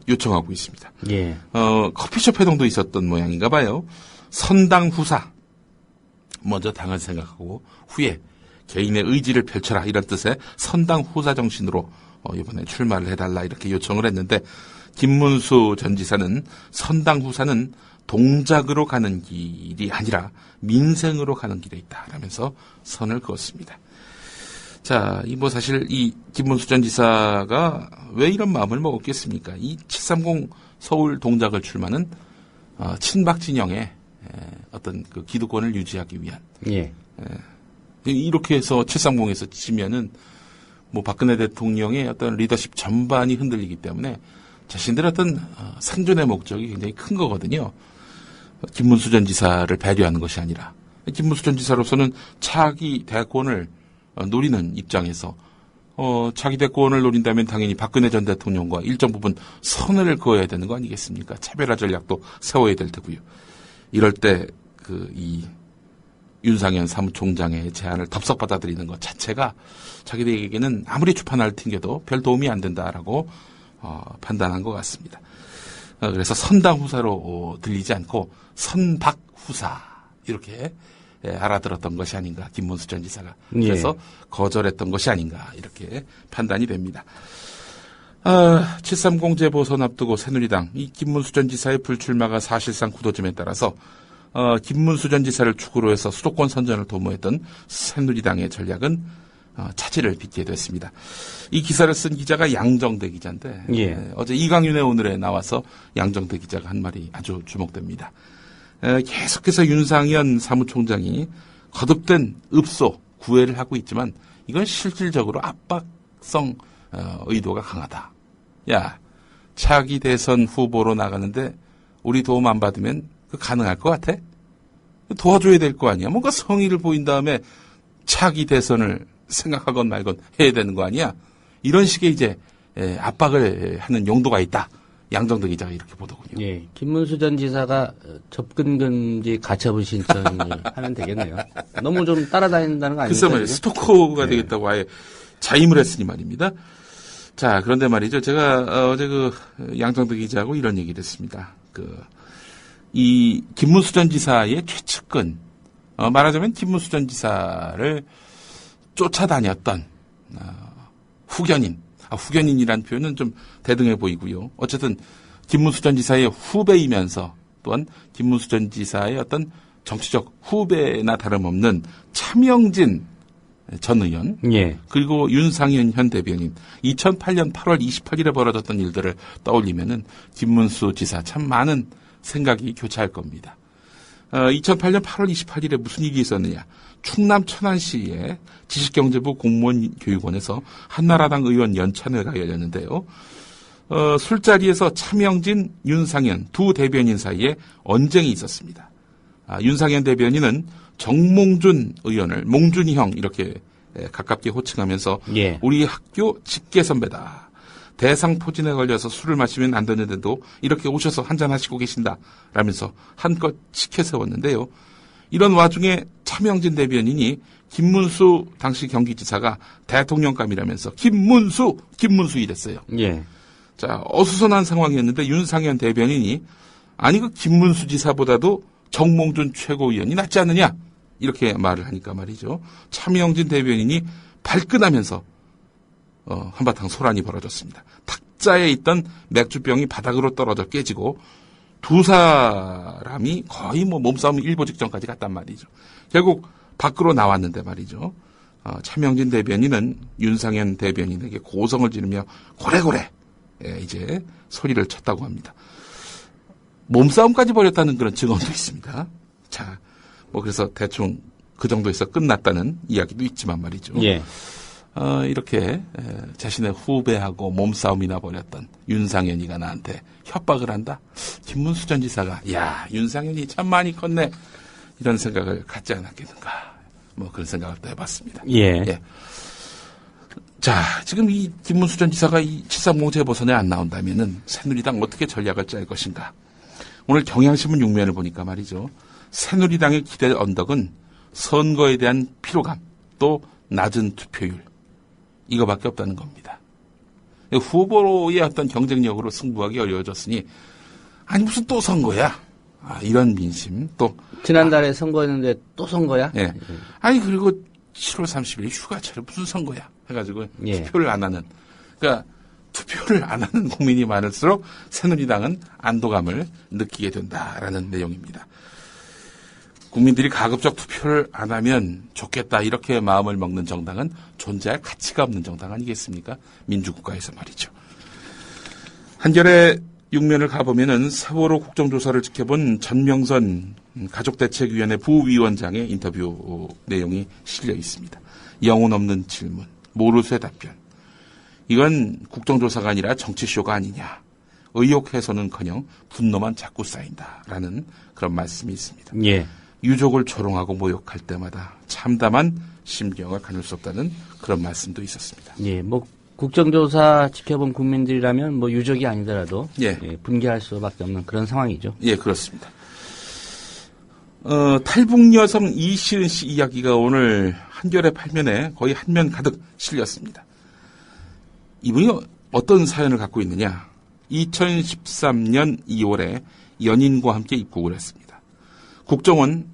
요청하고 있습니다. 예. 커피숍 회동도 있었던 모양인가 봐요. 선당 후사. 먼저 당을 생각하고 후에 개인의 의지를 펼쳐라 이런 뜻의 선당 후사 정신으로 이번에 출마를 해달라 이렇게 요청을 했는데 김문수 전 지사는 선당 후사는 동작으로 가는 길이 아니라 민생으로 가는 길에 있다 라면서 선을 그었습니다. 자, 사실 이 김문수 전 지사가 왜 이런 마음을 먹었겠습니까? 이 730 서울 동작을 출마는 친박 진영의 어떤 그 기득권을 유지하기 위한. 예. 이렇게 해서 730에서 지면은 박근혜 대통령의 어떤 리더십 전반이 흔들리기 때문에 자신들의 어떤 생존의 목적이 굉장히 큰 거거든요. 김문수 전 지사를 배려하는 것이 아니라 김문수 전 지사로서는 차기 대권을 노리는 입장에서 차기 대권을 노린다면 당연히 박근혜 전 대통령과 일정 부분 선을 그어야 되는 거 아니겠습니까? 차별화 전략도 세워야 될 테고요. 이럴 때 이 윤상현 사무총장의 제안을 덥석 받아들이는 것 자체가 자기들에게는 아무리 주판을 튕겨도 별 도움이 안 된다라고 판단한 것 같습니다. 그래서 선당 후사로 들리지 않고 선박 후사 이렇게 알아들었던 것이 아닌가 김문수 전 지사가. 그래서 거절했던 것이 아닌가 이렇게 판단이 됩니다. 730 재보선 앞두고 새누리당 이 김문수 전 지사의 불출마가 사실상 굳어짐에 따라서 김문수 전 지사를 축으로 해서 수도권 선전을 도모했던 새누리당의 전략은 차질을 빚게 됐습니다. 이 기사를 쓴 기자가 양정대 기자인데 어제 이강윤의 오늘에 나와서 양정대 기자가 한 말이 아주 주목됩니다. 계속해서 윤상현 사무총장이 거듭된 읍소 구애를 하고 있지만 이건 실질적으로 압박성 의도가 강하다. 야, 차기 대선 후보로 나가는데 우리 도움 안 받으면 가능할 것 같아? 도와줘야 될 거 아니야. 뭔가 성의를 보인 다음에 차기 대선을 생각하건 말건 해야 되는 거 아니야. 이런 식의 이제 압박을 하는 용도가 있다. 양정대 기자가 이렇게 보더군요. 예, 김문수 전 지사가 접근 금지 가처분 신청을 하면 되겠네요. 너무 좀 따라다닌다는 거 아닙니까? 글쎄 말이에요. 스토커가 되겠다고 아예 자임을 했으니 말입니다. 자, 그런데 말이죠. 제가 어제 양정대 기자하고 이런 얘기를 했습니다. 이 김문수 전 지사의 최측근, 말하자면 김문수 전 지사를 쫓아다녔던 후견인. 후견인이라는 표현은 좀 대등해 보이고요. 어쨌든 김문수 전 지사의 후배이면서 또한 김문수 전 지사의 어떤 정치적 후배나 다름없는 차명진 전 의원, 그리고 윤상현 현 대변인, 2008년 8월 28일에 벌어졌던 일들을 떠올리면은 김문수 지사 참 많은 생각이 교차할 겁니다. 2008년 8월 28일에 무슨 일이 있었느냐? 충남 천안시의 지식경제부 공무원교육원에서 한나라당 의원 연찬회가 열렸는데요. 술자리에서 차명진, 윤상현 두 대변인 사이에 언쟁이 있었습니다. 윤상현 대변인은 정몽준 의원을 몽준이 형 이렇게 가깝게 호칭하면서 우리 학교 직계 선배다. 대상 포진에 걸려서 술을 마시면 안 되는데도 이렇게 오셔서 한잔하시고 계신다. 라면서 한껏 치켜 세웠는데요. 이런 와중에 차명진 대변인이 김문수 당시 경기지사가 대통령감이라면서 김문수 이랬어요. 자, 어수선한 상황이었는데 윤상현 대변인이 아니 김문수 지사보다도 정몽준 최고위원이 낫지 않느냐 이렇게 말을 하니까 말이죠. 차명진 대변인이 발끈하면서 한바탕 소란이 벌어졌습니다. 탁자에 있던 맥주병이 바닥으로 떨어져 깨지고 두 사람이 거의 몸싸움 일보 직전까지 갔단 말이죠. 결국 밖으로 나왔는데 말이죠. 차명진 대변인은 윤상현 대변인에게 고성을 지르며 고래고래 이제 소리를 쳤다고 합니다. 몸싸움까지 벌였다는 그런 증언도 있습니다. 자, 그래서 대충 그 정도에서 끝났다는 이야기도 있지만 말이죠. 예. 이렇게 자신의 후배하고 몸싸움이나 벌였던 윤상현이가 나한테 협박을 한다. 김문수 전 지사가 야 윤상현이 참 많이 컸네 이런 생각을 갖지 않았겠는가. 뭐 그런 생각을 또 해봤습니다. 예. 자 지금 이 김문수 전 지사가 이 730 재보선에 안 나온다면은 새누리당 어떻게 전략을 짤 것인가. 오늘 경향신문 6면을 보니까 말이죠. 새누리당의 기대 언덕은 선거에 대한 피로감 또 낮은 투표율 이거밖에 없다는 겁니다. 후보로의 어떤 경쟁력으로 승부하기 어려워졌으니 아니 무슨 또 선거야? 이런 민심 또 지난달에 선거했는데 또 선거야? 예. 아니 그리고 7월 30일 휴가철에 무슨 선거야? 해가지고 투표를 안 하는. 그러니까 투표를 안 하는 국민이 많을수록 새누리당은 안도감을 느끼게 된다라는 내용입니다. 국민들이 가급적 투표를 안 하면 좋겠다 이렇게 마음을 먹는 정당은 존재할 가치가 없는 정당 아니겠습니까? 민주국가에서 말이죠. 한겨레 6면을 가보면은 세월호 국정조사를 지켜본 전명선 가족대책위원회 부위원장의 인터뷰 내용이 실려 있습니다. 영혼 없는 질문, 모르쇠 답변. 이건 국정조사가 아니라 정치쇼가 아니냐. 의혹 해소는커녕 분노만 자꾸 쌓인다라는 그런 말씀이 있습니다. 예. 유족을 조롱하고 모욕할 때마다 참담한 심경을 가눌 수 없다는 그런 말씀도 있었습니다. 예, 뭐 국정조사 지켜본 국민들이라면 뭐 유족이 아니더라도 분개할 수밖에 없는 그런 상황이죠. 예, 그렇습니다. 탈북 여성 이시은 씨 이야기가 오늘 한겨레 8면에 거의 한 면 가득 실렸습니다. 이분이 어떤 사연을 갖고 있느냐? 2013년 2월에 연인과 함께 입국을 했습니다. 국정원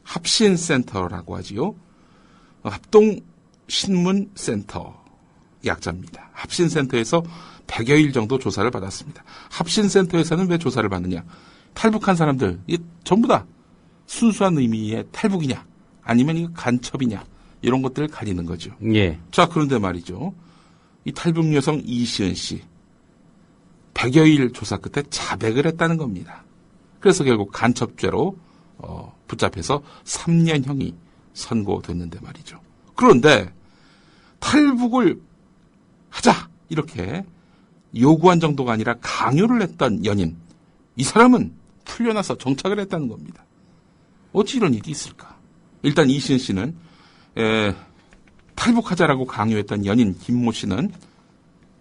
합신센터라고 하지요. 합동신문센터 약자입니다. 합신센터에서 100여일 정도 조사를 받았습니다. 합신센터에서는 왜 조사를 받느냐? 탈북한 사람들 전부 다 순수한 의미의 탈북이냐 아니면 이거 간첩이냐 이런 것들을 가리는 거죠. 예. 자 그런데 말이죠. 이 탈북 여성 이시은 씨 100여일 조사 끝에 자백을 했다는 겁니다. 그래서 결국 간첩죄로 붙잡혀서 3년형이 선고됐는데 말이죠. 그런데 탈북을 하자 이렇게 요구한 정도가 아니라 강요를 했던 연인 이 사람은 풀려나서 정착을 했다는 겁니다. 어찌 이런 일이 있을까? 일단 이시은 씨는 탈북하자라고 강요했던 연인 김모 씨는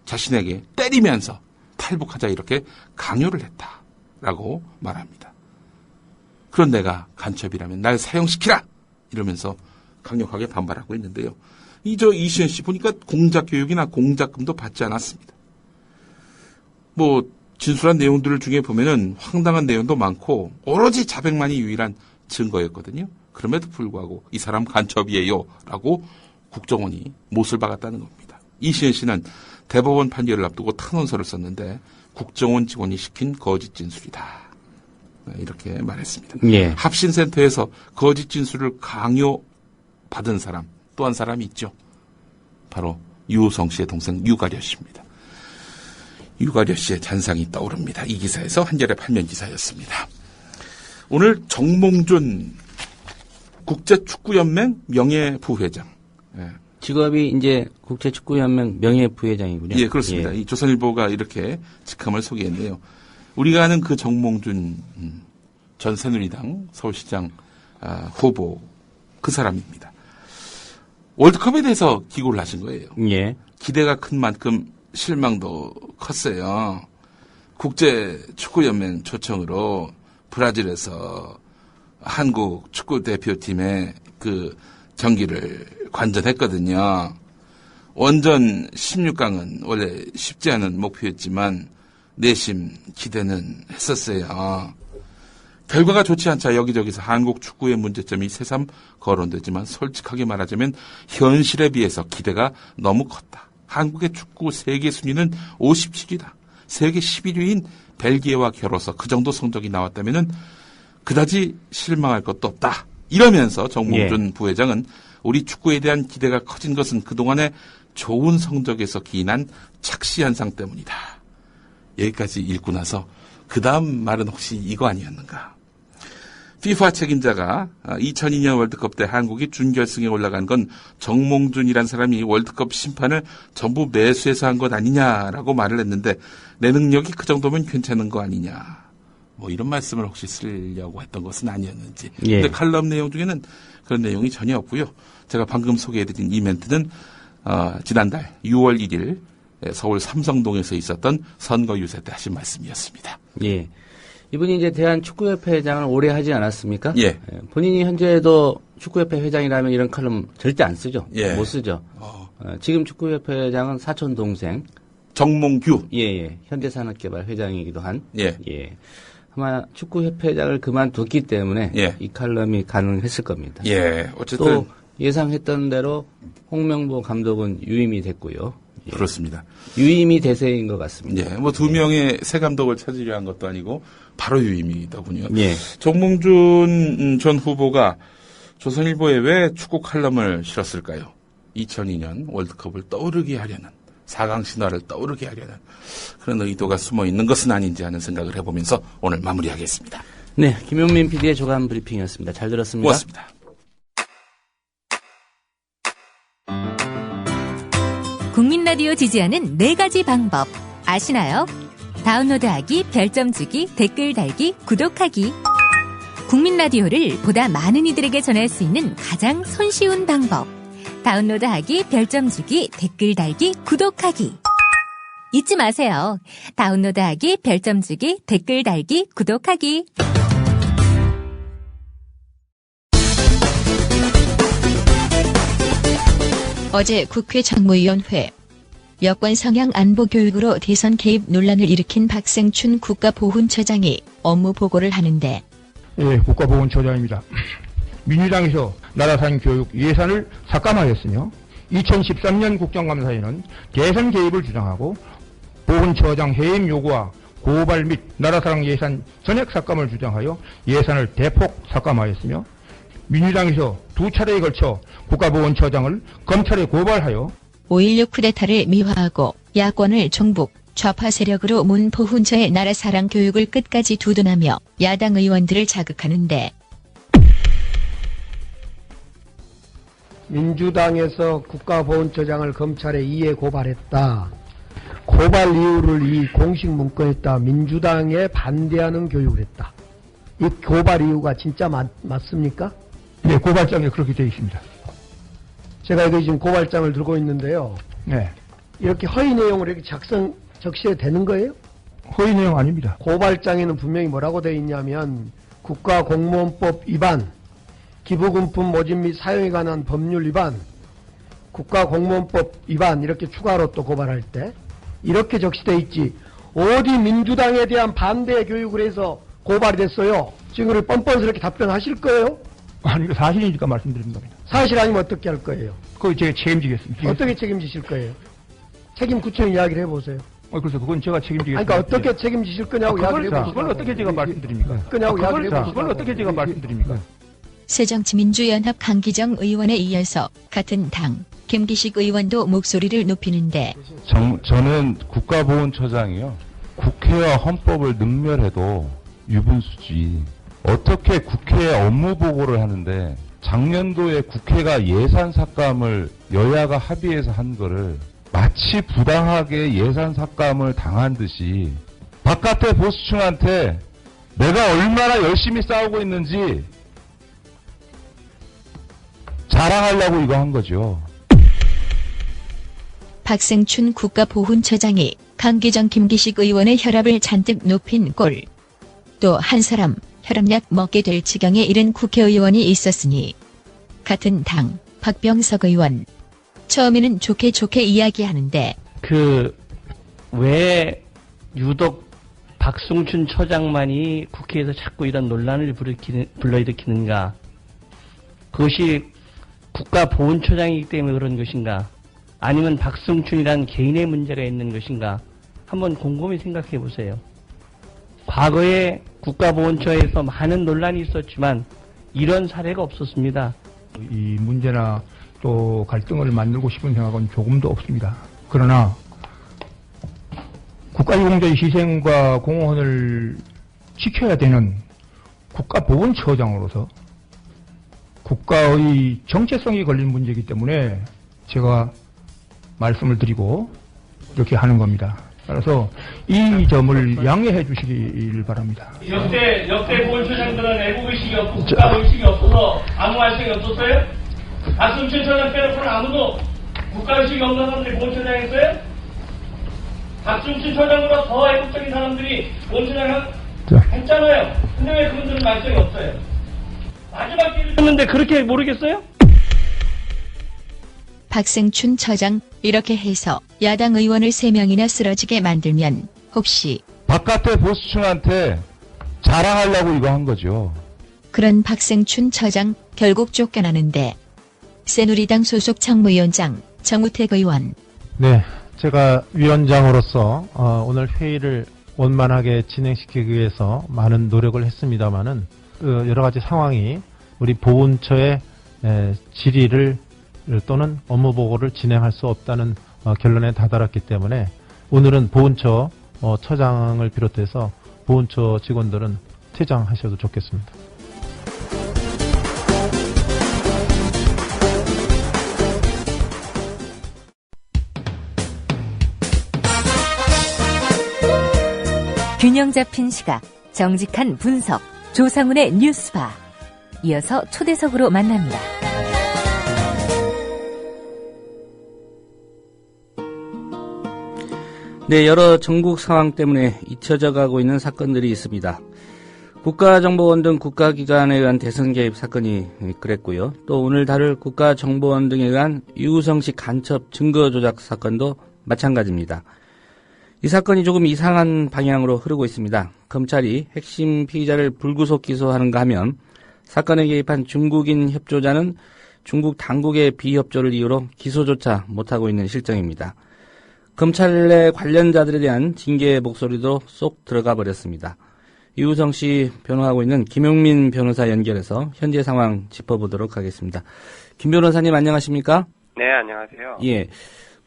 자신에게 때리면서 탈북하자 이렇게 강요를 했다라고 말합니다. 그런 내가 간첩이라면 날 사형시키라 이러면서 강력하게 반발하고 있는데요. 이시은 씨 보니까 공작 교육이나 공작금도 받지 않았습니다. 뭐 진술한 내용들 중에 보면은 황당한 내용도 많고 오로지 자백만이 유일한 증거였거든요. 그럼에도 불구하고 이 사람 간첩이에요 라고 국정원이 못을 박았다는 겁니다. 이시은 씨는 대법원 판결을 앞두고 탄원서를 썼는데 국정원 직원이 시킨 거짓 진술이다. 이렇게 말했습니다. 예. 합신센터에서 거짓 진술을 강요받은 사람 또 한 사람이 있죠. 바로 유호성 씨의 동생 유가려 씨입니다. 유가려 씨의 잔상이 떠오릅니다. 이 기사에서 한겨레 8면 기사였습니다. 오늘 정몽준 국제축구연맹 명예부회장. 예. 직업이 이제 국제축구연맹 명예부회장이군요. 예, 그렇습니다. 이 조선일보가 이렇게 직함을 소개했네요. 우리가 아는 그 정몽준 전 새누리당 서울시장 후보 그 사람입니다. 월드컵에 대해서 기고를 하신 거예요. 예. 기대가 큰 만큼 실망도 컸어요. 국제축구연맹 초청으로 브라질에서 한국 축구대표팀의 그 경기를 관전했거든요. 원전 16강은 원래 쉽지 않은 목표였지만 내심 기대는 했었어요. 결과가 좋지 않자 여기저기서 한국 축구의 문제점이 새삼 거론되지만 솔직하게 말하자면 현실에 비해서 기대가 너무 컸다. 한국의 축구 세계 순위는 57위다. 세계 11위인 벨기에와 겨뤄서 그 정도 성적이 나왔다면 그다지 실망할 것도 없다. 이러면서 정몽준 부회장은 우리 축구에 대한 기대가 커진 것은 그동안의 좋은 성적에서 기인한 착시 현상 때문이다. 여기까지 읽고 나서 그 다음 말은 혹시 이거 아니었는가. FIFA 책임자가 2002년 월드컵 때 한국이 준결승에 올라간 건 정몽준이란 사람이 월드컵 심판을 전부 매수해서 한 것 아니냐라고 말을 했는데 내 능력이 그 정도면 괜찮은 거 아니냐. 뭐 이런 말씀을 혹시 쓰려고 했던 것은 아니었는지. 예. 근데 칼럼 내용 중에는 그런 내용이 전혀 없고요. 제가 방금 소개해드린 이 멘트는 지난달 6월 1일 서울 삼성동에서 있었던 선거 유세 때 하신 말씀이었습니다. 예. 이분이 이제 대한축구협회 회장을 오래 하지 않았습니까? 예. 본인이 현재도 축구협회 회장이라면 이런 칼럼 절대 안 쓰죠. 예. 못 쓰죠. 지금 축구협회 회장은 사촌 동생 정몽규. 예. 현대산업개발 회장이기도 한. 예. 아마 축구협회 회장을 그만뒀기 때문에 예. 이 칼럼이 가능했을 겁니다. 예. 어쨌든 또 예상했던 대로 홍명보 감독은 유임이 됐고요. 예. 그렇습니다. 유임이 대세인 것 같습니다. 예. 뭐 두 명의 새 감독을 찾으려 한 것도 아니고 바로 유임이더군요. 예. 정몽준 전 후보가 조선일보에 왜 축구 칼럼을 실었을까요? 2002년 월드컵을 떠오르게 하려는 4강 신화를 떠오르게 하려는 그런 의도가 숨어 있는 것은 아닌지 하는 생각을 해보면서 오늘 마무리하겠습니다. 네, 김용민 PD의 조간 브리핑이었습니다. 잘 들었습니다. 고맙습니다. 국민 라디오 지지하는 4가지 방법 아시나요? 다운로드하기, 별점 주기, 댓글 달기, 구독하기. 국민 라디오를 보다 많은 이들에게 전할 수 있는 가장 손쉬운 방법. 다운로드하기, 별점 주기, 댓글 달기, 구독하기. 잊지 마세요. 다운로드하기, 별점 주기, 댓글 달기, 구독하기. 어제 국회 정무위원회 여권 성향 안보 교육으로 대선 개입 논란을 일으킨 박생춘 국가보훈처장이 업무 보고를 하는데 예, 국가보훈처장입니다. 민주당에서 나라산 교육 예산을 삭감하였으며 2013년 국정감사에는 대선 개입을 주장하고 보훈처장 해임 요구와 고발 및 나라사랑 예산 전액 삭감을 주장하여 예산을 대폭 삭감하였으며 민주당에서 2차례에 걸쳐 국가보훈처장을 검찰에 고발하여 5.16 쿠데타를 미화하고 야권을 종북, 좌파 세력으로 문 보훈처의 나라사랑 교육을 끝까지 두둔하며 야당 의원들을 자극하는데 민주당에서 국가보훈처장을 검찰에 이에 고발했다. 고발 이유를 이 공식 문건에 따 민주당에 반대하는 교육을 했다. 이 고발 이유가 진짜 맞습니까? 네, 고발장에 그렇게 되어 있습니다. 제가 여기 지금 고발장을 들고 있는데요. 네. 이렇게 허위 내용을 이렇게 적시해 되는 거예요? 허위 내용 아닙니다. 고발장에는 분명히 뭐라고 되어 있냐면 국가공무원법 위반, 기부금품 모집 및 사용에 관한 법률 위반, 국가공무원법 위반 이렇게 추가로 또 고발할 때 이렇게 적시돼 있지 어디 민주당에 대한 반대 교육을 해서 고발이 됐어요. 지금 우리 뻔뻔스럽게 답변하실 거예요? 아니, 사실이니까 말씀드리는 겁니다. 사실 아니면 어떻게 할 거예요? 그거 제가 책임지겠습니다. 어떻게 책임지실 거예요? 책임 구체적인 이야기를 해보세요. 그래서 그건 제가 책임지겠습니다. 아니, 그러니까 어떻게 책임지실 거냐고 이야기를 해보세요. 그걸 어떻게 제가 말씀드립니까? 그걸 어떻게 제가 말씀드립니까? 새정치민주연합 강기정 의원에 이어서 같은 당 김기식 의원도 목소리를 높이는데 저는 국가보훈처장이요. 국회와 헌법을 능멸해도 유분수지. 어떻게 국회에 업무 보고를 하는데 작년도에 국회가 예산 삭감을 여야가 합의해서 한 거를 마치 부당하게 예산 삭감을 당한 듯이 바깥의 보수층한테 내가 얼마나 열심히 싸우고 있는지 자랑하려고 이거 한 거죠. 박생춘 국가보훈처장이 강기정 김기식 의원의 혈압을 잔뜩 높인 꼴. 또 한 사람 혈압약 먹게 될 지경에 이른 국회의원이 있었으니 같은 당 박병석 의원. 처음에는 좋게 이야기하는데 왜 유독 박승춘 처장만이 국회에서 자꾸 이런 논란을 불러일으키는가? 그것이 국가보훈처장이기 때문에 그런 것인가? 아니면 박승춘이란 개인의 문제가 있는 것인가? 한번 곰곰이 생각해 보세요. 과거에 국가보훈처에서 많은 논란이 있었지만 이런 사례가 없었습니다. 이 문제나 또 갈등을 만들고 싶은 생각은 조금도 없습니다. 그러나 국가유공자의 희생과 공헌을 지켜야 되는 국가보훈처장으로서 국가의 정체성이 걸린 문제이기 때문에 제가 말씀을 드리고 이렇게 하는 겁니다. 따라서 이 점을 양해해 주시길 바랍니다. 역대 보훈처장들은 애국의식이 없고 국가의식이 없어서 아무 말씀이 없었어요? 박승춘 처장 빼놓고는 아무도 국가의식이 없는 사람들이 보훈처장이었어요? 박승춘 처장보다 더 애국적인 사람들이 보훈처장 했잖아요. 근데 왜 그분들은 말씀이 없어요? 마지막 기회를 줬는데 그렇게 모르겠어요? 박승춘 처장, 이렇게 해서 야당 의원을 3명이나 쓰러지게 만들면 혹시 바깥의 보수층한테 자랑하려고 이거 한 거죠. 그런 박승춘 처장 결국 쫓겨나는데 새누리당 소속 정무위원장 정우택 의원. 네, 제가 위원장으로서 오늘 회의를 원만하게 진행시키기 위해서 많은 노력을 했습니다마는 여러 가지 상황이 우리 보훈처의 질의를 또는 업무 보고를 진행할 수 없다는 결론에 다다랐기 때문에 오늘은 보훈처 처장을 비롯해서 보훈처 직원들은 퇴장하셔도 좋겠습니다. 균형 잡힌 시각, 정직한 분석, 조상훈의 뉴스바. 이어서 초대석으로 만납니다. 네, 여러 전국 상황 때문에 잊혀져 가고 있는 사건들이 있습니다. 국가정보원 등 국가기관에 의한 대선 개입 사건이 그랬고요. 또 오늘 다룰 국가정보원 등에 의한 유우성식 간첩 증거 조작 사건도 마찬가지입니다. 이 사건이 조금 이상한 방향으로 흐르고 있습니다. 검찰이 핵심 피의자를 불구속 기소하는가 하면 사건에 개입한 중국인 협조자는 중국 당국의 비협조를 이유로 기소조차 못하고 있는 실정입니다. 검찰 내 관련자들에 대한 징계 목소리도 쏙 들어가 버렸습니다. 유우성 씨 변호하고 있는 김용민 변호사 연결해서 현재 상황 짚어보도록 하겠습니다. 김 변호사님 안녕하십니까? 네, 안녕하세요. 예.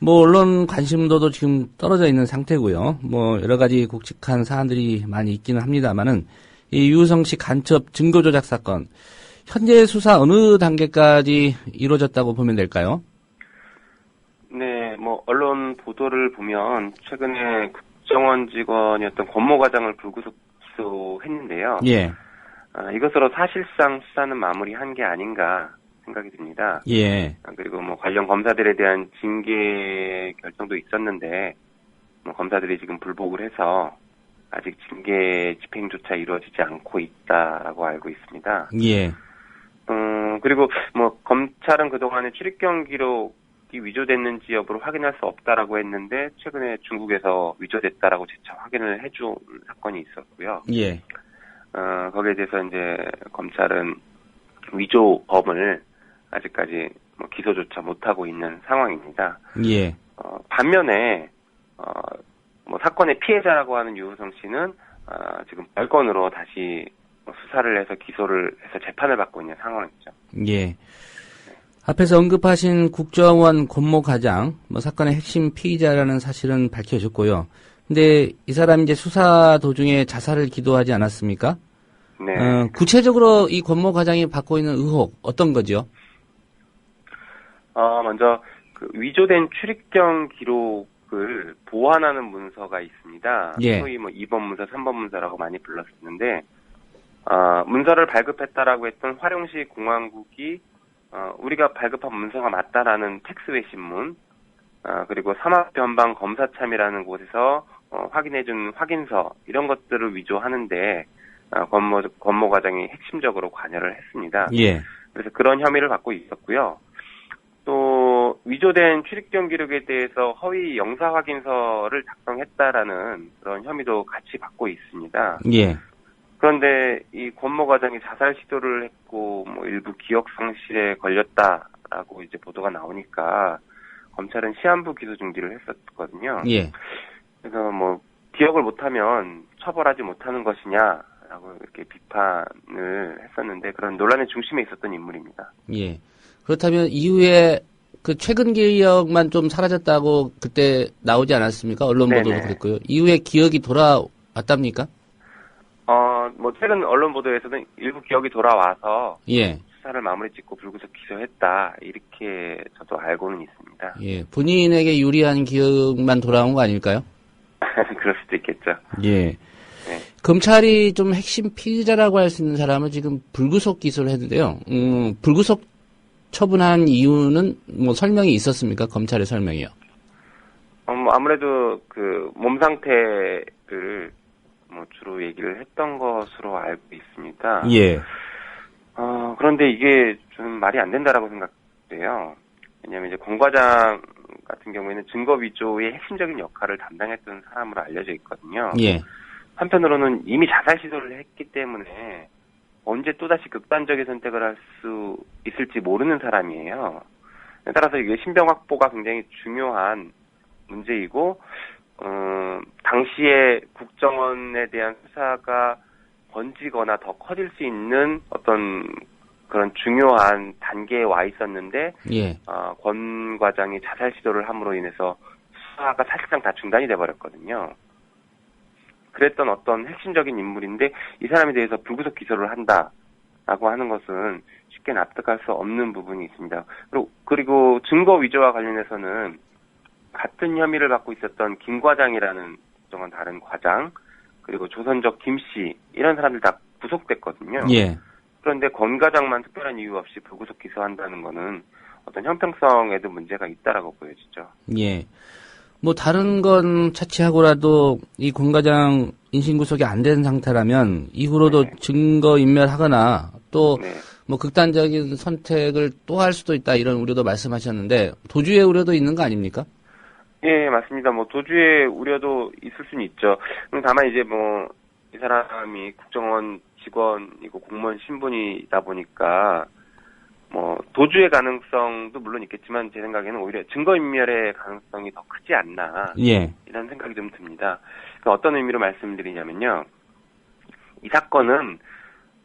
언론 관심도도 지금 떨어져 있는 상태고요. 여러 가지 굵직한 사안들이 많이 있기는 합니다만은 이 유우성 씨 간첩 증거 조작 사건, 현재 수사 어느 단계까지 이루어졌다고 보면 될까요? 네, 언론 보도를 보면 최근에 국정원 직원이었던 권모 과장을 불구속 기소했는데요. 예. 이것으로 사실상 수사는 마무리한 게 아닌가 생각이 듭니다. 예. 그리고 관련 검사들에 대한 징계 결정도 있었는데 검사들이 지금 불복을 해서 아직 징계 집행조차 이루어지지 않고 있다라고 알고 있습니다. 예. 그리고 검찰은 그동안에 출입경 기록이 위조됐는지 여부를 확인할 수 없다라고 했는데 최근에 중국에서 위조됐다라고 재차 확인을 해준 사건이 있었고요. 예. 거기에 대해서 이제 검찰은 위조범을 아직까지 기소조차 못하고 있는 상황입니다. 예. 반면에 사건의 피해자라고 하는 유우성 씨는 지금 별건으로 다시 수사를 해서 기소를 해서 재판을 받고 있는 상황이죠. 예. 앞에서 언급하신 국정원 권모 과장, 사건의 핵심 피의자라는 사실은 밝혀졌고요. 근데 이 사람이 이제 수사 도중에 자살을 기도하지 않았습니까? 네. 구체적으로 이 권모 과장이 받고 있는 의혹 어떤 거죠? 먼저 위조된 출입경 기록을 보완하는 문서가 있습니다. 예. 소위 2번 문서, 3번 문서라고 많이 불렀었는데 문서를 발급했다라고 했던 화룡시 공안국이 우리가 발급한 문서가 맞다라는 텍스웨 신문, 그리고 삼합변방 검사참이라는 곳에서 확인해준 확인서 이런 것들을 위조하는데 권모 과장이 핵심적으로 관여를 했습니다. 예. 그래서 그런 혐의를 받고 있었고요. 또 위조된 출입경 기록에 대해서 허위 영사 확인서를 작성했다라는 그런 혐의도 같이 받고 있습니다. 예. 그런데 이 권모 과장이 자살 시도를 했고 일부 기억 상실에 걸렸다라고 이제 보도가 나오니까 검찰은 시한부 기소 중지를 했었거든요. 예. 그래서 기억을 못하면 처벌하지 못하는 것이냐라고 이렇게 비판을 했었는데 그런 논란의 중심에 있었던 인물입니다. 예. 그렇다면 이후에 그 최근 기억만 좀 사라졌다고 그때 나오지 않았습니까? 언론 보도도 그랬고요. 이후에 기억이 돌아왔답니까? 뭐 최근 언론 보도에서는 일부 기억이 돌아와서 예. 수사를 마무리 짓고 불구속 기소했다 이렇게 저도 알고는 있습니다. 예, 본인에게 유리한 기억만 돌아온 거 아닐까요? 그럴 수도 있겠죠. 예. 네. 검찰이 좀 핵심 피의자라고 할 수 있는 사람을 지금 불구속 기소를 했는데요. 불구속 처분한 이유는 뭐 설명이 있었습니까? 검찰의 설명이요. 뭐 아무래도 그 몸 상태를 뭐 주로 얘기를 했던 것으로 알고 있습니다. 예. 그런데 이게 좀 말이 안 된다라고 생각돼요. 왜냐하면 이제 권 과장 같은 경우에는 증거 위조의 핵심적인 역할을 담당했던 사람으로 알려져 있거든요. 예. 한편으로는 이미 자살 시도를 했기 때문에 언제 또다시 극단적인 선택을 할 수 있을지 모르는 사람이에요. 따라서 이게 신병 확보가 굉장히 중요한 문제이고, 당시에 국정원에 대한 수사가 번지거나 더 커질 수 있는 어떤 그런 중요한 단계에 와 있었는데, 예. 권 과장이 자살 시도를 함으로 인해서 수사가 사실상 다 중단이 돼버렸거든요. 그랬던 어떤 핵심적인 인물인데 이 사람에 대해서 불구속 기소를 한다라고 하는 것은 쉽게 납득할 수 없는 부분이 있습니다. 그리고 증거 위조와 관련해서는 같은 혐의를 받고 있었던 김 과장이라는 국정원 다른 과장, 그리고 조선적 김 씨 이런 사람들 다 구속됐거든요. 예. 그런데 권 과장만 특별한 이유 없이 불구속 기소한다는 거는 어떤 형평성에도 문제가 있다라고 보여지죠. 예. 뭐 다른 건 차치하고라도 이 권 과장 인신구속이 안 된 상태라면 이후로도 증거 인멸하거나 또 뭐 극단적인 선택을 또 할 수도 있다 이런 우려도 말씀하셨는데 도주의 우려도 있는 거 아닙니까? 예, 맞습니다. 뭐 도주의 우려도 있을 수는 있죠. 다만 이제 뭐 이 사람이 국정원 직원이고 공무원 신분이다 보니까 뭐 도주의 가능성도 물론 있겠지만 제 생각에는 오히려 증거인멸의 가능성이 더 크지 않나 예. 이런 생각이 좀 듭니다. 그러니까 어떤 의미로 말씀드리냐면요, 이 사건은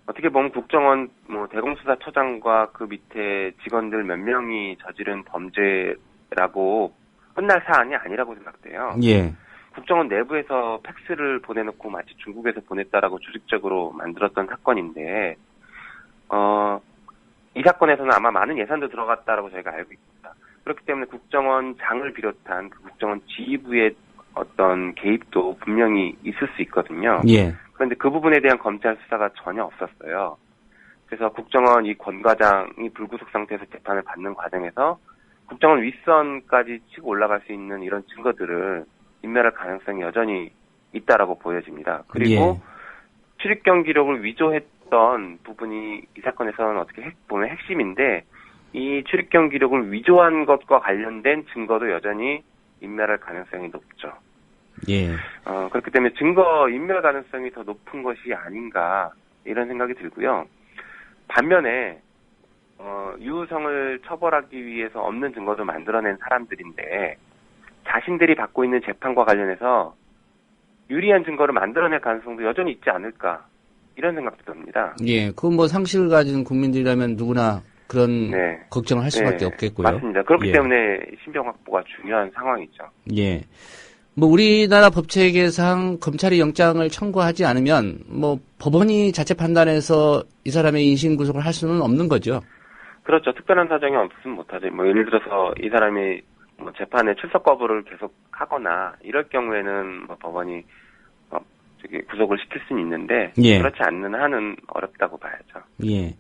어떻게 보면 국정원 뭐 대공수사처장과 그 밑에 직원들 몇 명이 저지른 범죄라고 끝날 사안이 아니라고 생각돼요. 예. 국정원 내부에서 팩스를 보내놓고 마치 중국에서 보냈다라고 조직적으로 만들었던 사건인데, 이 사건에서는 아마 많은 예산도 들어갔다라고 저희가 알고 있습니다. 그렇기 때문에 국정원장을 비롯한 그 국정원 지휘부의 어떤 개입도 분명히 있을 수 있거든요. 예. 그런데 그 부분에 대한 검찰 수사가 전혀 없었어요. 그래서 국정원 이 권 과장이 불구속 상태에서 재판을 받는 과정에서 국정원 윗선까지 치고 올라갈 수 있는 이런 증거들을 인멸할 가능성이 여전히 있다라고 보여집니다. 그리고 출입경 기록을 위조했던 부분이 이 사건에서는 어떻게 보면 핵심인데, 이 출입경 기록을 위조한 것과 관련된 증거도 여전히 인멸할 가능성이 높죠. 예. 그렇기 때문에 증거 인멸 가능성이 더 높은 것이 아닌가 이런 생각이 들고요. 반면에 유우성을 처벌하기 위해서 없는 증거도 만들어낸 사람들인데 자신들이 받고 있는 재판과 관련해서 유리한 증거를 만들어낼 가능성도 여전히 있지 않을까 이런 생각도 듭니다. 예, 그건 뭐 상식을 가진 국민들이라면 누구나 그런 걱정을 할 수밖에 없겠고요. 맞습니다. 그렇기 때문에 신병 확보가 중요한 상황이죠. 예. 뭐 우리나라 법체계상 검찰이 영장을 청구하지 않으면 뭐 법원이 자체 판단해서 이 사람의 인신 구속을 할 수는 없는 거죠. 그렇죠. 특별한 사정이 없으면 못하죠. 뭐 예를 들어서 이 사람이 뭐 재판에 출석 거부를 계속 하거나 이럴 경우에는 뭐 법원이 구속을 시킬 수는 있는데 그렇지 않는 한은 어렵다고 봐야죠. 예.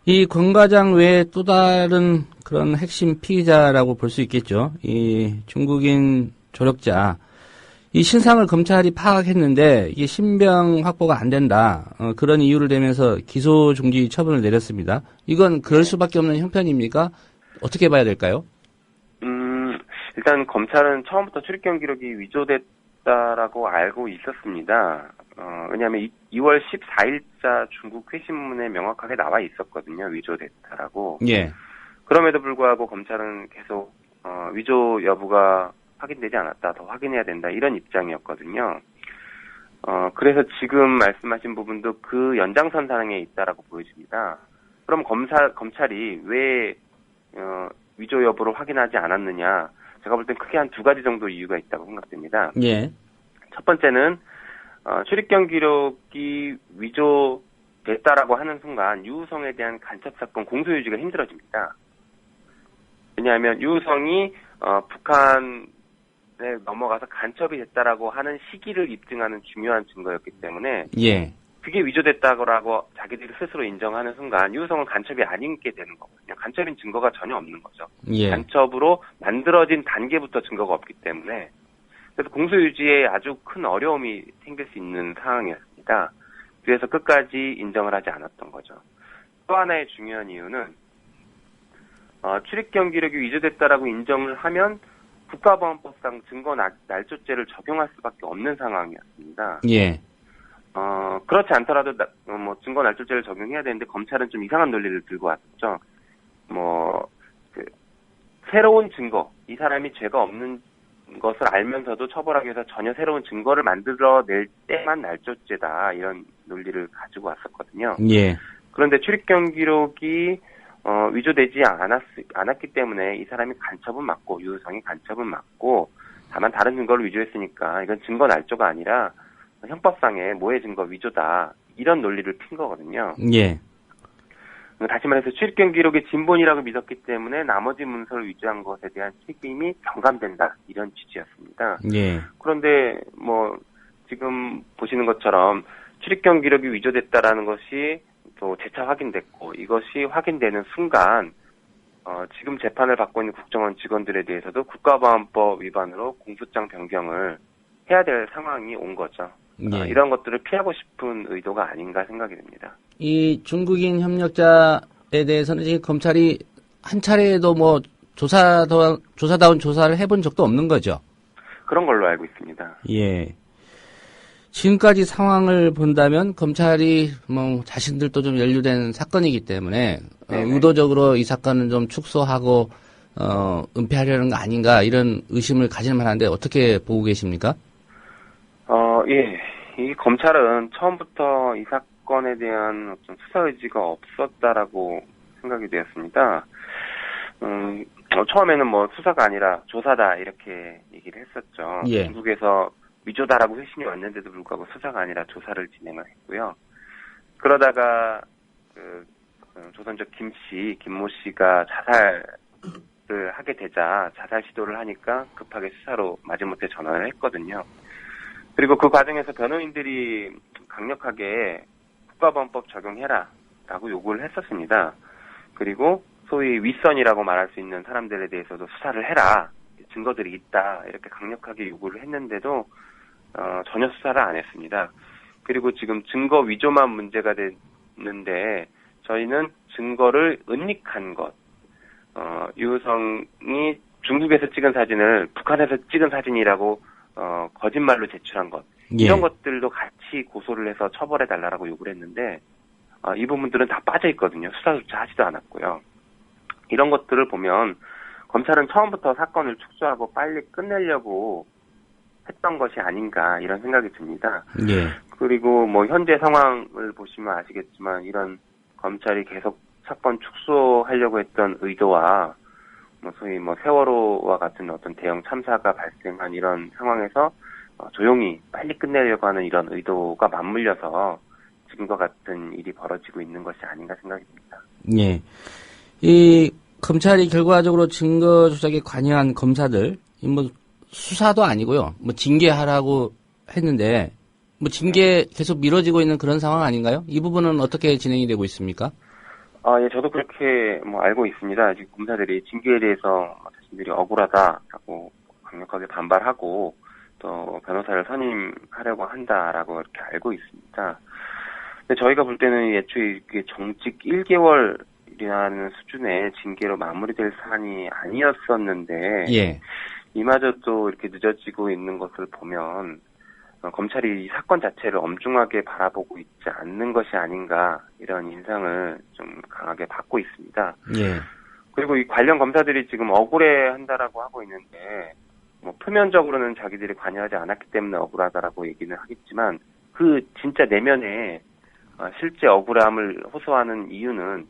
이 권 과장 외에 또 다른 그런 핵심 피의자라고 볼 수 있겠죠. 이 중국인 조력자. 이 신상을 검찰이 파악했는데 이게 신병 확보가 안 된다. 그런 이유를 대면서 기소 중지 처분을 내렸습니다. 이건 그럴 수밖에 없는 형편입니까? 어떻게 봐야 될까요? 일단 검찰은 처음부터 출입경 기록이 위조됐다라고 알고 있었습니다. 왜냐하면 2월 14일자 중국 회신문에 명확하게 나와 있었거든요. 위조됐다라고. 예. 그럼에도 불구하고 검찰은 계속 위조 여부가 확인되지 않았다. 더 확인해야 된다. 이런 입장이었거든요. 그래서 지금 말씀하신 부분도 그 연장선상에 있다라고 보여집니다. 그럼 검찰이 왜 위조 여부를 확인하지 않았느냐? 제가 볼 땐 크게 한 두 가지 정도 이유가 있다고 생각됩니다. 예. 첫 번째는 출입경 기록이 위조됐다라고 하는 순간 유우성에 대한 간첩 사건 공소유지가 힘들어집니다. 왜냐하면 유우성이 북한에 넘어가서 간첩이 됐다라고 하는 시기를 입증하는 중요한 증거였기 때문에 예. 그게 위조됐다고 자기들이 스스로 인정하는 순간 유우성은 간첩이 아니게 되는 거거든요. 간첩인 증거가 전혀 없는 거죠. 예. 간첩으로 만들어진 단계부터 증거가 없기 때문에 그래서 공소유지에 아주 큰 어려움이 생길 수 있는 상황이었습니다. 그래서 끝까지 인정을 하지 않았던 거죠. 또 하나의 중요한 이유는 출입경 기록이 위조됐다라고 인정을 하면 국가보안법상 증거 날조죄를 적용할 수밖에 없는 상황이었습니다. 예. 그렇지 않더라도 증거 날조죄를 적용해야 되는데 검찰은 좀 이상한 논리를 들고 왔죠. 새로운 증거, 이 사람이 죄가 없는 것을 알면서도 처벌하기 위해서 전혀 새로운 증거를 만들어낼 때만 날조죄다, 이런 논리를 가지고 왔었거든요. 예. 그런데 출입경 기록이 위조되지 않았기 때문에 이 사람이 간첩은 맞고 유우성이 간첩은 맞고, 다만 다른 증거를 위조했으니까 이건 증거 날조가 아니라 형법상의 모해 증거 위조다, 이런 논리를 핀 거거든요. 예. 다시 말해서 출입경 기록이 진본이라고 믿었기 때문에 나머지 문서를 위조한 것에 대한 책임이 경감된다, 이런 취지였습니다. 예. 그런데 지금 보시는 것처럼 출입경 기록이 위조됐다라는 것이 또 재차 확인됐고, 이것이 확인되는 순간 지금 재판을 받고 있는 국정원 직원들에 대해서도 국가보안법 위반으로 공소장 변경을 해야 될 상황이 온 거죠. 예. 이런 것들을 피하고 싶은 의도가 아닌가 생각이 됩니다. 이 중국인 협력자에 대해서는 지금 검찰이 한 차례도 조사다운 조사를 해본 적도 없는 거죠? 그런 걸로 알고 있습니다. 예. 지금까지 상황을 본다면 검찰이 자신들도 좀 연루된 사건이기 때문에 의도적으로 이 사건은 좀 축소하고 은폐하려는 거 아닌가, 이런 의심을 가질 만한데 어떻게 보고 계십니까? 예. 이 검찰은 처음부터 이 사건에 대한 어떤 수사 의지가 없었다라고 생각이 되었습니다. 처음에는 수사가 아니라 조사다, 이렇게 얘기를 했었죠. 예. 중국에서 위조다라고 회신이 왔는데도 불구하고 수사가 아니라 조사를 진행을 했고요. 그러다가 조선족 김모 씨가 자살을 하게 되자 자살 시도를 하니까 급하게 수사로 마지못해 전환을 했거든요. 그리고 그 과정에서 변호인들이 강력하게 국가보안법 적용해라라고 요구를 했었습니다. 그리고 소위 윗선이라고 말할 수 있는 사람들에 대해서도 수사를 해라, 증거들이 있다, 이렇게 강력하게 요구를 했는데도 전혀 수사를 안 했습니다. 그리고 지금 증거 위조만 문제가 됐는데 저희는 증거를 은닉한 것, 유우성이 중국에서 찍은 사진을 북한에서 찍은 사진이라고 거짓말로 제출한 것, 예. 이런 것들도 같이 고소를 해서 처벌해달라고 요구를 했는데 이 부분들은 다 빠져 있거든요. 수사조차 하지도 않았고요. 이런 것들을 보면 검찰은 처음부터 사건을 축소하고 빨리 끝내려고 했던 것이 아닌가, 이런 생각이 듭니다. 예. 그리고 현재 상황을 보시면 아시겠지만 이런 검찰이 계속 사건 축소하려고 했던 의도와 소위 세월호와 같은 어떤 대형 참사가 발생한 이런 상황에서 조용히 빨리 끝내려고 하는 이런 의도가 맞물려서 지금과 같은 일이 벌어지고 있는 것이 아닌가 생각이 듭니다. 예. 이 검찰이 결과적으로 증거 조작에 관여한 검사들, 수사도 아니고요, 징계하라고 했는데, 징계 계속 미뤄지고 있는 그런 상황 아닌가요? 이 부분은 어떻게 진행이 되고 있습니까? 예, 저도 그렇게 알고 있습니다. 지금 검사들이 징계에 대해서 자신들이 억울하다라고 강력하게 반발하고 또 변호사를 선임하려고 한다라고 이렇게 알고 있습니다. 근데 저희가 볼 때는 애초에 이게 정직 1개월이라는 수준의 징계로 마무리될 사안이 아니었었는데, 예. 이마저도 이렇게 늦어지고 있는 것을 보면 검찰이 이 사건 자체를 엄중하게 바라보고 있지 않는 것이 아닌가, 이런 인상을 좀 강하게 받고 있습니다. 예. 그리고 이 관련 검사들이 지금 억울해한다라고 하고 있는데, 표면적으로는 자기들이 관여하지 않았기 때문에 억울하다라고 얘기는 하겠지만 그 진짜 내면에 실제 억울함을 호소하는 이유는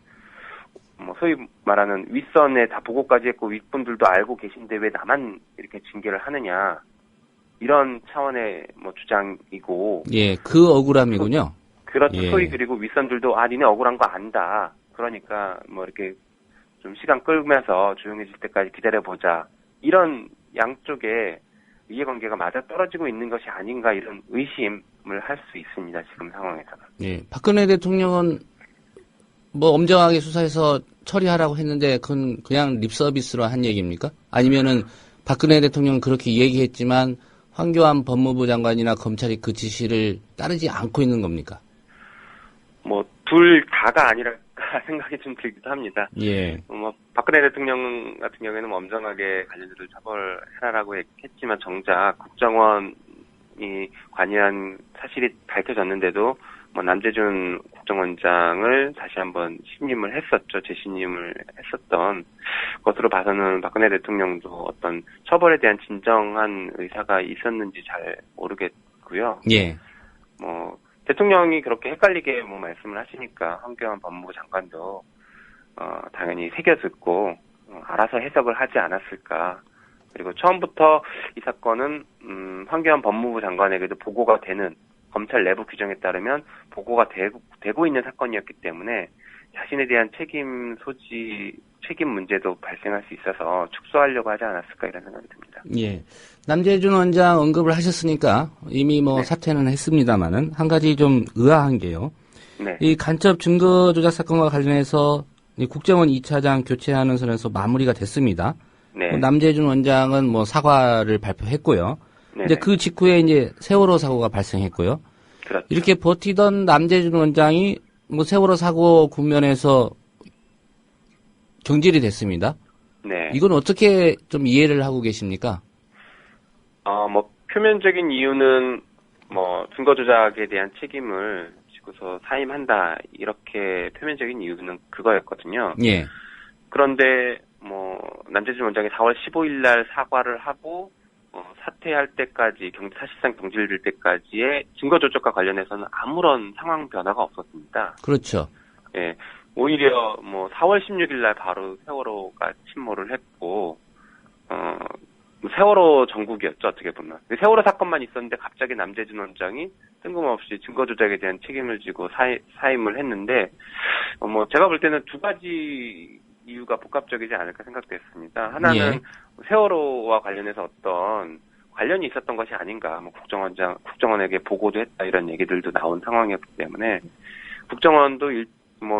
소위 말하는 윗선에 다 보고까지 했고 윗분들도 알고 계신데 왜 나만 이렇게 징계를 하느냐, 이런 차원의 뭐 주장이고. 예, 그 억울함이군요. 그렇죠. 예. 소위 그리고 윗선들도 니네 억울한 거 안다. 그러니까 뭐 이렇게 좀 시간 끌면서 조용해질 때까지 기다려보자. 이런 양쪽의 이해관계가 맞아 떨어지고 있는 것이 아닌가 이런 의심을 할 수 있습니다. 지금 상황에서는. 예, 박근혜 대통령은 뭐 엄정하게 수사해서 처리하라고 했는데 그건 그냥 립서비스로 한 얘기입니까? 아니면은 박근혜 대통령은 그렇게 얘기했지만 황교안 법무부 장관이나 검찰이 그 지시를 따르지 않고 있는 겁니까? 뭐 둘 다가 아니라 생각이 좀 들기도 합니다. 예. 뭐 박근혜 대통령 같은 경우에는 뭐 엄정하게 관련자들 처벌해라라고 했지만 정작 국정원이 관여한 사실이 밝혀졌는데도 뭐 남재준 국정원장을 다시 한번 신임을 했었죠. 재신임을 했었던 것으로 봐서는 박근혜 대통령도 어떤 처벌에 대한 진정한 의사가 있었는지 잘 모르겠고요. 예. 뭐 대통령이 그렇게 헷갈리게 뭐 말씀을 하시니까 황교안 법무부 장관도 당연히 새겨듣고 알아서 해석을 하지 않았을까. 그리고 처음부터 이 사건은 황교안 법무부 장관에게도 보고가 되는 검찰 내부 규정에 따르면 보고가 되고 있는 사건이었기 때문에 자신에 대한 책임 문제도 발생할 수 있어서 축소하려고 하지 않았을까 이런 생각이 듭니다. 예. 남재준 원장 언급을 하셨으니까 이미 뭐 사퇴는 했습니다만은 한 가지 좀 의아한 게요. 네. 이 간첩 증거 조작 사건과 관련해서 이 국정원 2차장 교체하는 선에서 마무리가 됐습니다. 네. 남재준 원장은 뭐 사과를 발표했고요. 이제 그 직후에 이제 세월호 사고가 발생했고요. 그렇죠. 이렇게 버티던 남재준 원장이 뭐 세월호 사고 국면에서 경질이 됐습니다. 네. 이건 어떻게 좀 이해를 하고 계십니까? 뭐 표면적인 이유는 뭐 증거 조작에 대한 책임을 지고서 사임한다 이렇게 표면적인 이유는 그거였거든요. 예. 그런데 뭐 남재준 원장이 4월 15일 날 사과를 하고 사퇴할 때까지 사실상 경질될 때까지의 증거 조작과 관련해서는 아무런 상황 변화가 없었습니다. 그렇죠. 예. 오히려 뭐 4월 16일 날 바로 세월호가 침몰을 했고 세월호 전국이었죠, 어떻게 보면. 세월호 사건만 있었는데 갑자기 남재준 원장이 뜬금없이 증거 조작에 대한 책임을 지고 사임을 했는데 뭐 제가 볼 때는 두 가지 이유가 복합적이지 않을까 생각됐습니다. 하나는 예. 세월호와 관련해서 어떤 관련이 있었던 것이 아닌가. 뭐 국정원에게 보고도 했다 이런 얘기들도 나온 상황이었기 때문에 국정원도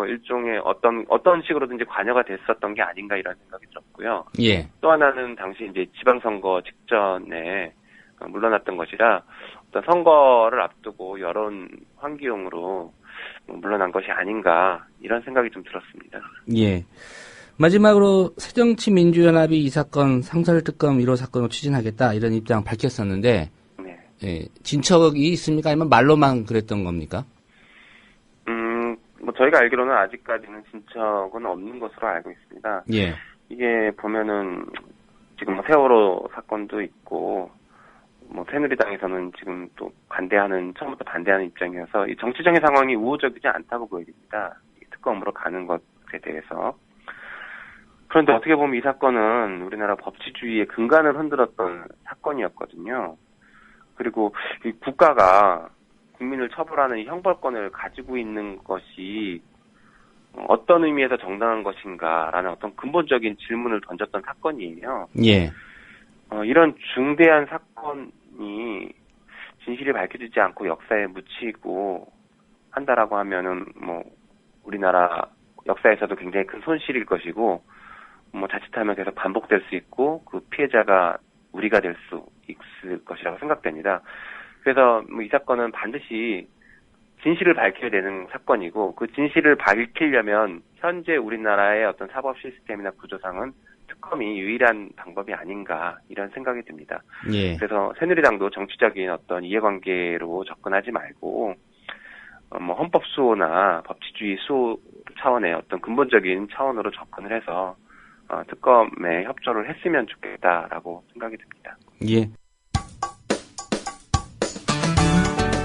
일종의 어떤 식으로든지 관여가 됐었던 게 아닌가 이런 생각이 들었고요. 예. 또 하나는 당시 이제 지방선거 직전에 물러났던 것이라 어떤 선거를 앞두고 여론 환기용으로 물러난 것이 아닌가 이런 생각이 좀 들었습니다. 예. 마지막으로 새정치민주연합이 이 사건 상설특검 1호 사건을 추진하겠다 이런 입장 밝혔었는데 네. 예, 진척이 있습니까? 아니면 말로만 그랬던 겁니까? 뭐 저희가 알기로는 아직까지는 진척은 없는 것으로 알고 있습니다. 예. 이게 보면은 지금 세월호 사건도 있고 뭐 새누리당에서는 지금 또 처음부터 반대하는 입장이어서 이 정치적인 상황이 우호적이지 않다고 보입니다. 이 특검으로 가는 것에 대해서. 그런데 어떻게 보면 이 사건은 우리나라 법치주의의 근간을 흔들었던 사건이었거든요. 그리고 이 국가가 국민을 처벌하는 이 형벌권을 가지고 있는 것이 어떤 의미에서 정당한 것인가라는 어떤 근본적인 질문을 던졌던 사건이에요. 예. 이런 중대한 사건이 진실이 밝혀지지 않고 역사에 묻히고 한다라고 하면은 뭐 우리나라 역사에서도 굉장히 큰 손실일 것이고 뭐 자칫하면 계속 반복될 수 있고 그 피해자가 우리가 될 수 있을 것이라고 생각됩니다. 그래서 뭐 이 사건은 반드시 진실을 밝혀야 되는 사건이고 그 진실을 밝히려면 현재 우리나라의 어떤 사법 시스템이나 구조상은 특검이 유일한 방법이 아닌가 이런 생각이 듭니다. 예. 그래서 새누리당도 정치적인 어떤 이해관계로 접근하지 말고 뭐 헌법 수호나 법치주의 수호 차원의 어떤 근본적인 차원으로 접근을 해서 특검에 협조를 했으면 좋겠다라고 생각이 듭니다. 예.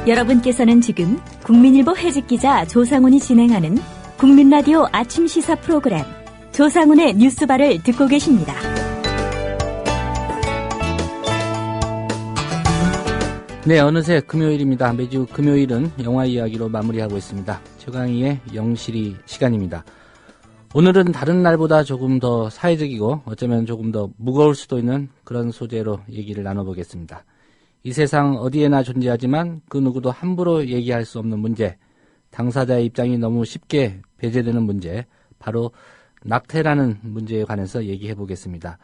여러분께서는 지금 국민일보 해직기자 조상훈이 진행하는 국민라디오 아침 시사 프로그램 조상훈의 뉴스바를 듣고 계십니다. 네, 어느새 금요일입니다. 매주 금요일은 영화 이야기로 마무리하고 있습니다. 최강희의 영실이 시간입니다. 오늘은 다른 날보다 조금 더 사회적이고 어쩌면 조금 더 무거울 수도 있는 그런 소재로 얘기를 나눠보겠습니다. 이 세상 어디에나 존재하지만 그 누구도 함부로 얘기할 수 없는 문제, 당사자의 입장이 너무 쉽게 배제되는 문제, 바로 낙태라는 문제에 관해서 얘기해 보겠습니다.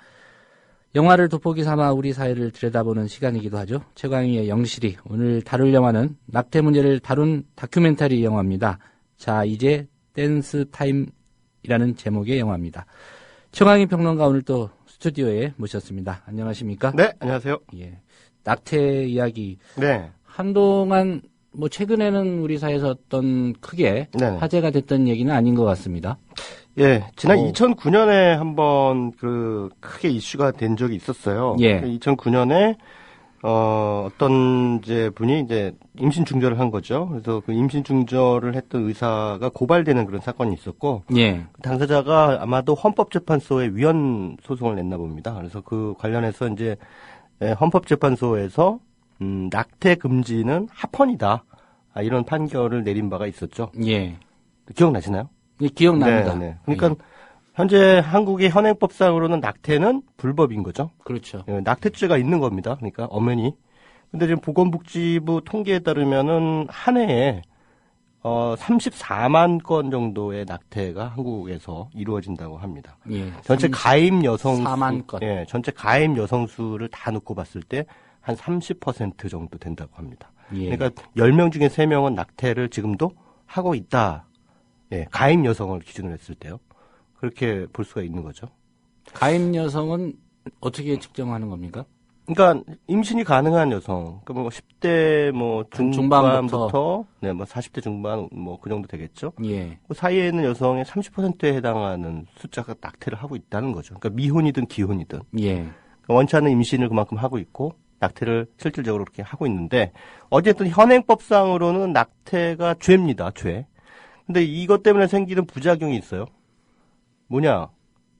영화를 돋보기 삼아 우리 사회를 들여다보는 시간이기도 하죠. 최강희의 영실이 오늘 다룰 영화는 낙태 문제를 다룬 다큐멘터리 영화입니다. 자, 이제 댄스 타임이라는 제목의 영화입니다. 최강희 평론가 오늘 또 스튜디오에 모셨습니다. 안녕하십니까? 네, 안녕하세요. 예, 낙태 이야기. 네. 한동안 뭐 최근에는 우리 사회에서 어떤 크게 네네. 화제가 됐던 얘기는 아닌 것 같습니다. 예, 지난 2009년에 한번 그 크게 이슈가 된 적이 있었어요. 예. 2009년에 어떤 이제 분이 이제 임신 중절을 한 거죠. 그래서 그 임신 중절을 했던 의사가 고발되는 그런 사건이 있었고, 예. 당사자가 아마도 헌법재판소에 위헌 소송을 냈나 봅니다. 그래서 그 관련해서 이제 헌법재판소에서 낙태 금지는 합헌이다. 이런 판결을 내린 바가 있었죠. 예. 기억나시나요? 네, 기억납니다. 네, 네. 그러니까 현재 한국의 현행법상으로는 낙태는 불법인 거죠. 그렇죠. 예, 낙태죄가 있는 겁니다. 그러니까 엄연히. 근데 지금 보건복지부 통계에 따르면은 한 해에 34만 건 정도의 낙태가 한국에서 이루어진다고 합니다. 예. 전체 가임 여성 4만 건. 예, 전체 가임 여성 수를 다 놓고 봤을 때 한 30% 정도 된다고 합니다. 예. 그러니까 10명 중에 3명은 낙태를 지금도 하고 있다. 예, 가임 여성을 기준으로 했을 때요. 그렇게 볼 수가 있는 거죠. 가임 여성은 어떻게 측정하는 겁니까? 그러니까 임신이 가능한 여성, 그러니까 뭐 10대 뭐 중반부터 네, 뭐 40대 중반 뭐 그 정도 되겠죠. 예. 그 사이에 있는 여성의 30%에 해당하는 숫자가 낙태를 하고 있다는 거죠. 그러니까 미혼이든 기혼이든. 예. 그러니까 원치 않는 임신을 그만큼 하고 있고 낙태를 실질적으로 그렇게 하고 있는데 어쨌든 현행법상으로는 낙태가 죄입니다. 죄. 근데 이것 때문에 생기는 부작용이 있어요. 뭐냐?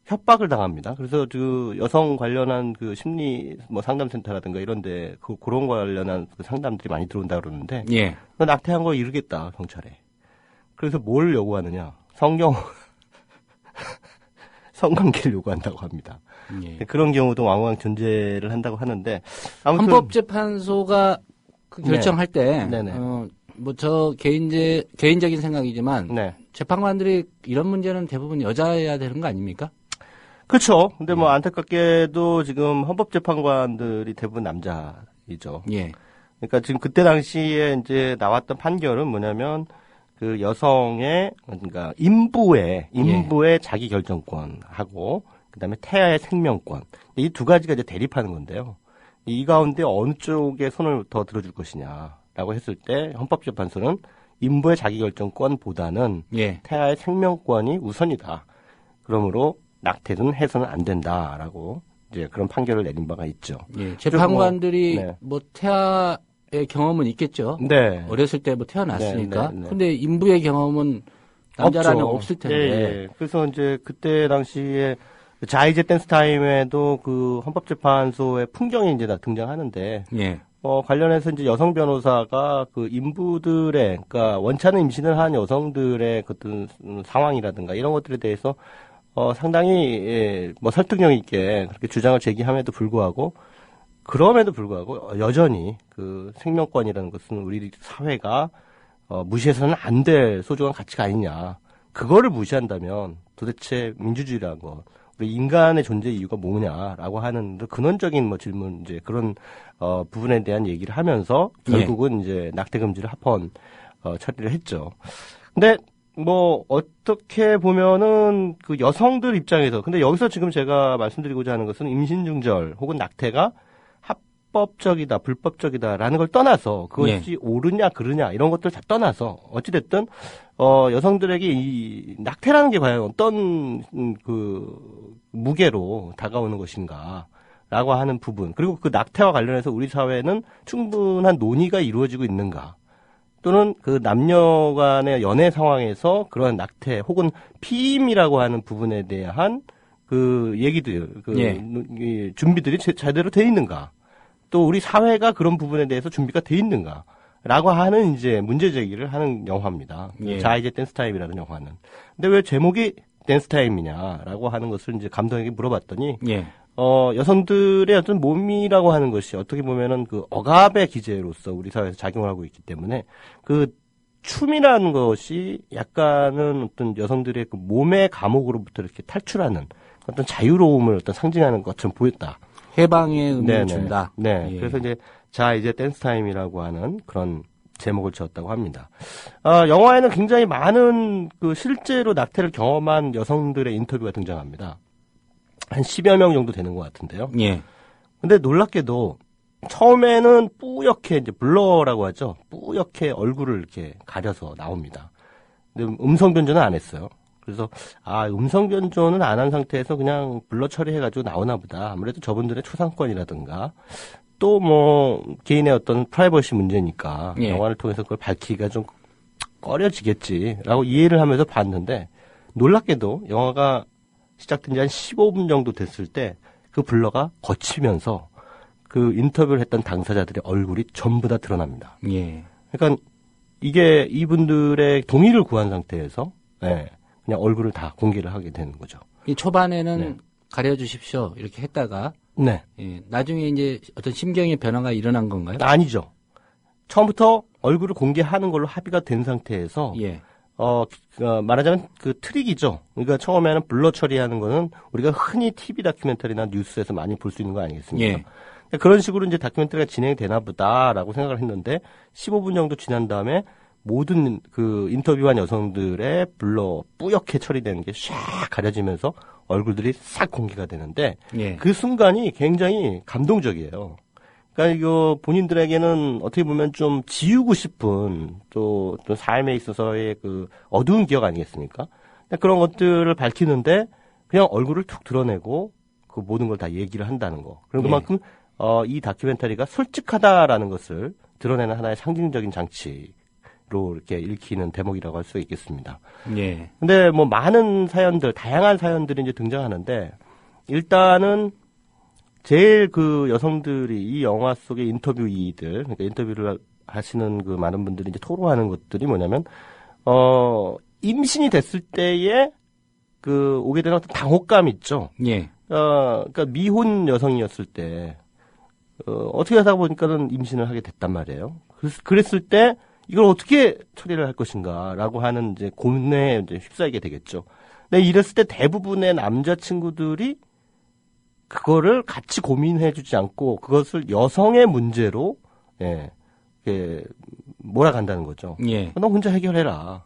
협박을 당합니다. 그래서 그 여성 관련한 그 심리 뭐 상담센터라든가 이런데 그런 관련한 그 상담들이 많이 들어온다 그러는데, 예. 너 낙태한 거 이르겠다 경찰에. 그래서 뭘 요구하느냐? 성관계를 요구한다고 합니다. 예. 그런 경우도 왕왕 존재를 한다고 하는데 아무튼 헌법재판소가 그 결정할 때, 네네. 뭐 저 개인적인 생각이지만 네. 재판관들이 이런 문제는 대부분 여자여야 되는 거 아닙니까? 그렇죠. 근데 뭐 안타깝게도 지금 헌법재판관들이 대부분 남자이죠. 예. 그러니까 지금 그때 당시에 이제 나왔던 판결은 뭐냐면 그 여성의 그러니까 인부의 자기 결정권하고 그다음에 태아의 생명권 이 두 가지가 이제 대립하는 건데요. 이 가운데 어느 쪽에 손을 더 들어줄 것이냐라고 했을 때 헌법재판소는 인부의 자기 결정권보다는 예. 태아의 생명권이 우선이다. 그러므로 낙태는 해서는 안 된다라고 이제 그런 판결을 내린 바가 있죠. 예. 재판관들이 뭐 태아의 경험은 있겠죠. 네. 어렸을 때 뭐 태어났으니까. 네. 근데 인부의 경험은 남자라면 없죠. 없을 텐데. 예. 그래서 이제 그때 당시에 자 이제 댄스 타임에도 그 헌법재판소의 풍경이 이제 등장하는데. 예. 관련해서 이제 여성 변호사가 그 인부들의, 그러니까 원치 않는 임신을 한 여성들의 어떤 상황이라든가 이런 것들에 대해서 상당히 뭐 설득력 있게 그렇게 주장을 제기함에도 불구하고 그럼에도 불구하고 여전히 그 생명권이라는 것은 우리 사회가 무시해서는 안 될 소중한 가치가 아니냐. 그거를 무시한다면 도대체 민주주의라는 것, 우리 인간의 존재 이유가 뭐냐라고 하는 근원적인 뭐 질문 이제 그런 부분에 대한 얘기를 하면서 결국은 이제 낙태 금지를 합헌 처리를 했죠. 근데 뭐 어떻게 보면은 그 여성들 입장에서 근데 여기서 지금 제가 말씀드리고자 하는 것은 임신 중절 혹은 낙태가 합법적이다 불법적이다라는 걸 떠나서 그것이 옳으냐 그르냐 이런 것들 다 떠나서 어찌 됐든 여성들에게 이 낙태라는 게 과연 어떤 그 무게로 다가오는 것인가라고 하는 부분 그리고 그 낙태와 관련해서 우리 사회는 충분한 논의가 이루어지고 있는가 또는 그 남녀 간의 연애 상황에서 그러한 낙태 혹은 피임이라고 하는 부분에 대한 그 얘기들, 준비들이 제대로 돼 있는가. 또 우리 사회가 그런 부분에 대해서 준비가 돼 있는가? 라고 하는 이제 문제 제기를 하는 영화입니다. 예. 자, 이제 댄스 타임이라는 영화는. 근데 왜 제목이 댄스 타임이냐라고 하는 것을 이제 감독에게 물어봤더니, 예. 여성들의 어떤 몸이라고 하는 것이 어떻게 보면은 그 억압의 기제로서 우리 사회에서 작용을 하고 있기 때문에 그 춤이라는 것이 약간은 어떤 여성들의 그 몸의 감옥으로부터 이렇게 탈출하는 어떤 자유로움을 어떤 상징하는 것처럼 보였다. 해방의 의미를 준다. 네. 예. 그래서 이제 댄스 타임이라고 하는 그런 제목을 지었다고 합니다. 영화에는 굉장히 많은 그 실제로 낙태를 경험한 여성들의 인터뷰가 등장합니다. 한 10여 명 정도 되는 것 같은데요. 예. 근데 놀랍게도 처음에는 뿌옇게 이제 블러라고 하죠. 뿌옇게 얼굴을 이렇게 가려서 나옵니다. 근데 음성 변조는 안 했어요. 그래서 음성 변조는 안 한 상태에서 그냥 블러 처리해가지고 나오나 보다. 아무래도 저분들의 초상권이라든가 또 뭐 개인의 어떤 프라이버시 문제니까 예. 영화를 통해서 그걸 밝히기가 좀 꺼려지겠지라고 이해를 하면서 봤는데 놀랍게도 영화가 시작된 지 한 15분 정도 됐을 때 그 블러가 거치면서 그 인터뷰를 했던 당사자들의 얼굴이 전부 다 드러납니다. 예. 그러니까 이게 이분들의 동의를 구한 상태에서 그냥 얼굴을 다 공개를 하게 되는 거죠. 이 초반에는 가려주십시오 이렇게 했다가 네. 예, 나중에 이제 어떤 심경의 변화가 일어난 건가요? 아니죠. 처음부터 얼굴을 공개하는 걸로 합의가 된 상태에서 예. 말하자면 그 트릭이죠. 그러니까 처음에는 블러 처리하는 거는 우리가 흔히 TV 다큐멘터리나 뉴스에서 많이 볼 수 있는 거 아니겠습니까? 예. 그런 식으로 이제 다큐멘터리가 진행이 되나 보다라고 생각을 했는데 15분 정도 지난 다음에 모든 그 인터뷰한 여성들의 블러 뿌옇게 처리되는 게 샥 가려지면서 얼굴들이 싹 공개가 되는데 예. 그 순간이 굉장히 감동적이에요. 그러니까 이거 본인들에게는 어떻게 보면 좀 지우고 싶은 또 삶에 있어서의 그 어두운 기억 아니겠습니까? 그런 것들을 밝히는데 그냥 얼굴을 툭 드러내고 그 모든 걸 다 얘기를 한다는 거. 그런 그만큼 이 다큐멘터리가 솔직하다라는 것을 드러내는 하나의 상징적인 장치로 이렇게 읽히는 대목이라고 할 수 있겠습니다. 예. 근데 뭐 많은 사연들, 다양한 사연들이 이제 등장하는데 일단은 제일 그 여성들이 이 영화 속의 인터뷰이들, 그러니까 인터뷰를 하시는 그 많은 분들이 이제 토로하는 것들이 뭐냐면, 임신이 됐을 때에 그 오게 되는 어떤 당혹감 있죠. 예. 그러니까 미혼 여성이었을 때, 어떻게 하다 보니까는 임신을 하게 됐단 말이에요. 그랬을 때 이걸 어떻게 처리를 할 것인가라고 하는 이제 고민에 이제 휩싸이게 되겠죠. 근데 이랬을 때 대부분의 남자친구들이 그거를 같이 고민해주지 않고 그것을 여성의 문제로 몰아간다는 거죠. 예. 너 혼자 해결해라.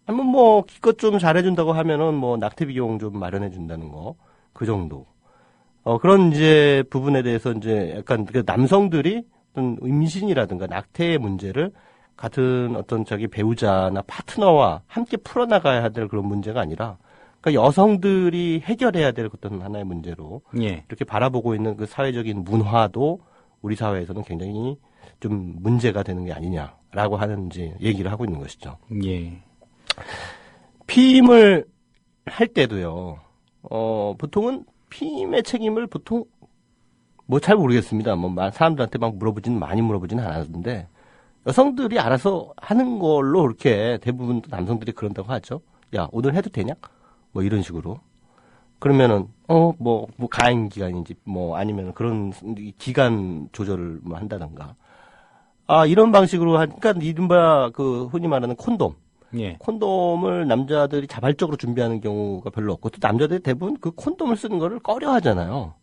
아니면 뭐 기껏 좀 잘해준다고 하면은 뭐 낙태 비용 좀 마련해준다는 거 그 정도. 그런 이제 부분에 대해서 이제 약간 그 남성들이 어떤 임신이라든가 낙태의 문제를 같은 어떤 배우자나 파트너와 함께 풀어나가야 될 그런 문제가 아니라 그러니까 여성들이 해결해야 될 어떤 하나의 문제로 예. 이렇게 바라보고 있는 그 사회적인 문화도 우리 사회에서는 굉장히 좀 문제가 되는 게 아니냐라고 하는 이제 얘기를 하고 있는 것이죠. 예. 피임을 할 때도요. 보통은 피임의 책임을 보통 뭐 잘 모르겠습니다. 뭐 사람들한테 막 많이 물어보지는 않았는데 여성들이 알아서 하는 걸로 이렇게 대부분 남성들이 그런다고 하죠. 야, 오늘 해도 되냐? 뭐 이런 식으로. 그러면은 뭐 가행 기간인지 뭐 아니면 그런 기간 조절을 뭐 한다던가. 이런 방식으로 하니까 이른바 그 흔히 말하는 콘돔. 예. 콘돔을 남자들이 자발적으로 준비하는 경우가 별로 없고 또 남자들이 대부분 그 콘돔을 쓰는 거를 꺼려 하잖아요.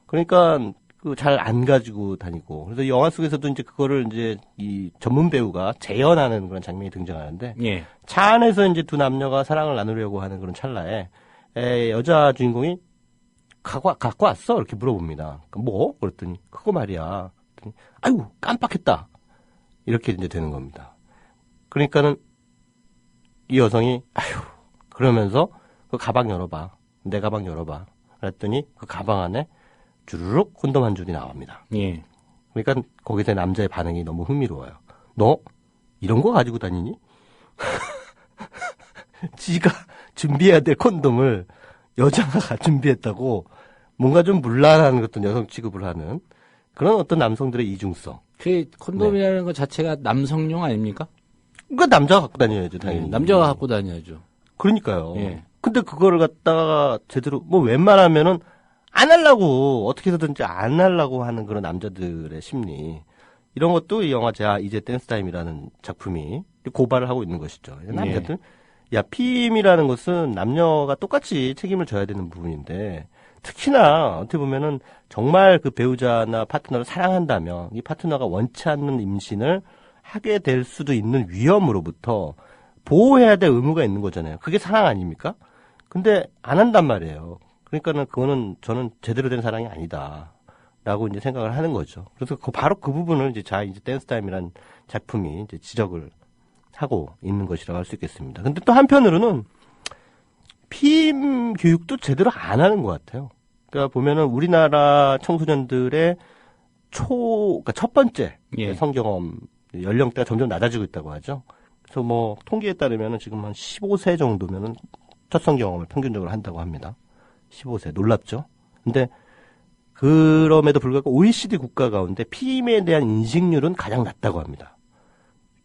그러니까 그 잘 안 가지고 다니고. 그래서 영화 속에서도 이제 그거를 이제 이 전문 배우가 재현하는 그런 장면이 등장하는데 예. 차 안에서 이제 두 남녀가 사랑을 나누려고 하는 그런 찰나에 여자 주인공이 갖고 왔어? 이렇게 물어봅니다. 뭐? 그랬더니 그거 말이야. 그랬더니 아이고 깜빡했다. 이렇게 이제 되는 겁니다. 그러니까는 이 여성이 아휴 그러면서 그 가방 열어봐. 내 가방 열어봐. 그랬더니 그 가방 안에 주르륵 콘돔 한 줄이 나옵니다. 예. 그러니까 거기서 남자의 반응이 너무 흥미로워요. 너 이런 거 가지고 다니니? 지가 준비해야 될 콘돔을 여자가 준비했다고 뭔가 좀 문란한 어떤 여성 취급을 하는 그런 어떤 남성들의 이중성. 그 콘돔이라는 것 자체가 남성용 아닙니까? 그러니까 남자가 갖고 다녀야죠, 당연히. 남자가 갖고 다녀야죠. 그러니까요. 예. 근데 그거를 갖다가 제대로 뭐 웬만하면은 안 하려고 어떻게 해서든지 안 하려고 하는 그런 남자들의 심리. 이런 것도 이 영화 이제 댄스 타임이라는 작품이 고발을 하고 있는 것이죠. 남자들 피임이라는 것은 남녀가 똑같이 책임을 져야 되는 부분인데 특히나 어떻게 보면은 정말 그 배우자나 파트너를 사랑한다면 이 파트너가 원치 않는 임신을 하게 될 수도 있는 위험으로부터 보호해야 될 의무가 있는 거잖아요. 그게 사랑 아닙니까? 근데 안 한단 말이에요. 그러니까는 그거는 저는 제대로 된 사랑이 아니다라고 이제 생각을 하는 거죠. 그래서 바로 그 부분을 이제 댄스 타임이라는 작품이 이제 지적을 하고 있는 것이라고 할 수 있겠습니다. 근데 또 한편으로는 피임 교육도 제대로 안 하는 것 같아요. 그러니까 보면은 우리나라 청소년들의 그러니까 첫 번째 성경험 연령대가 점점 낮아지고 있다고 하죠. 그래서 뭐 통계에 따르면은 지금 한 15세 정도면은 첫 성경험을 평균적으로 한다고 합니다. 15세 놀랍죠. 근데 그럼에도 불구하고 OECD 국가 가운데 피임에 대한 인식률은 가장 낮다고 합니다.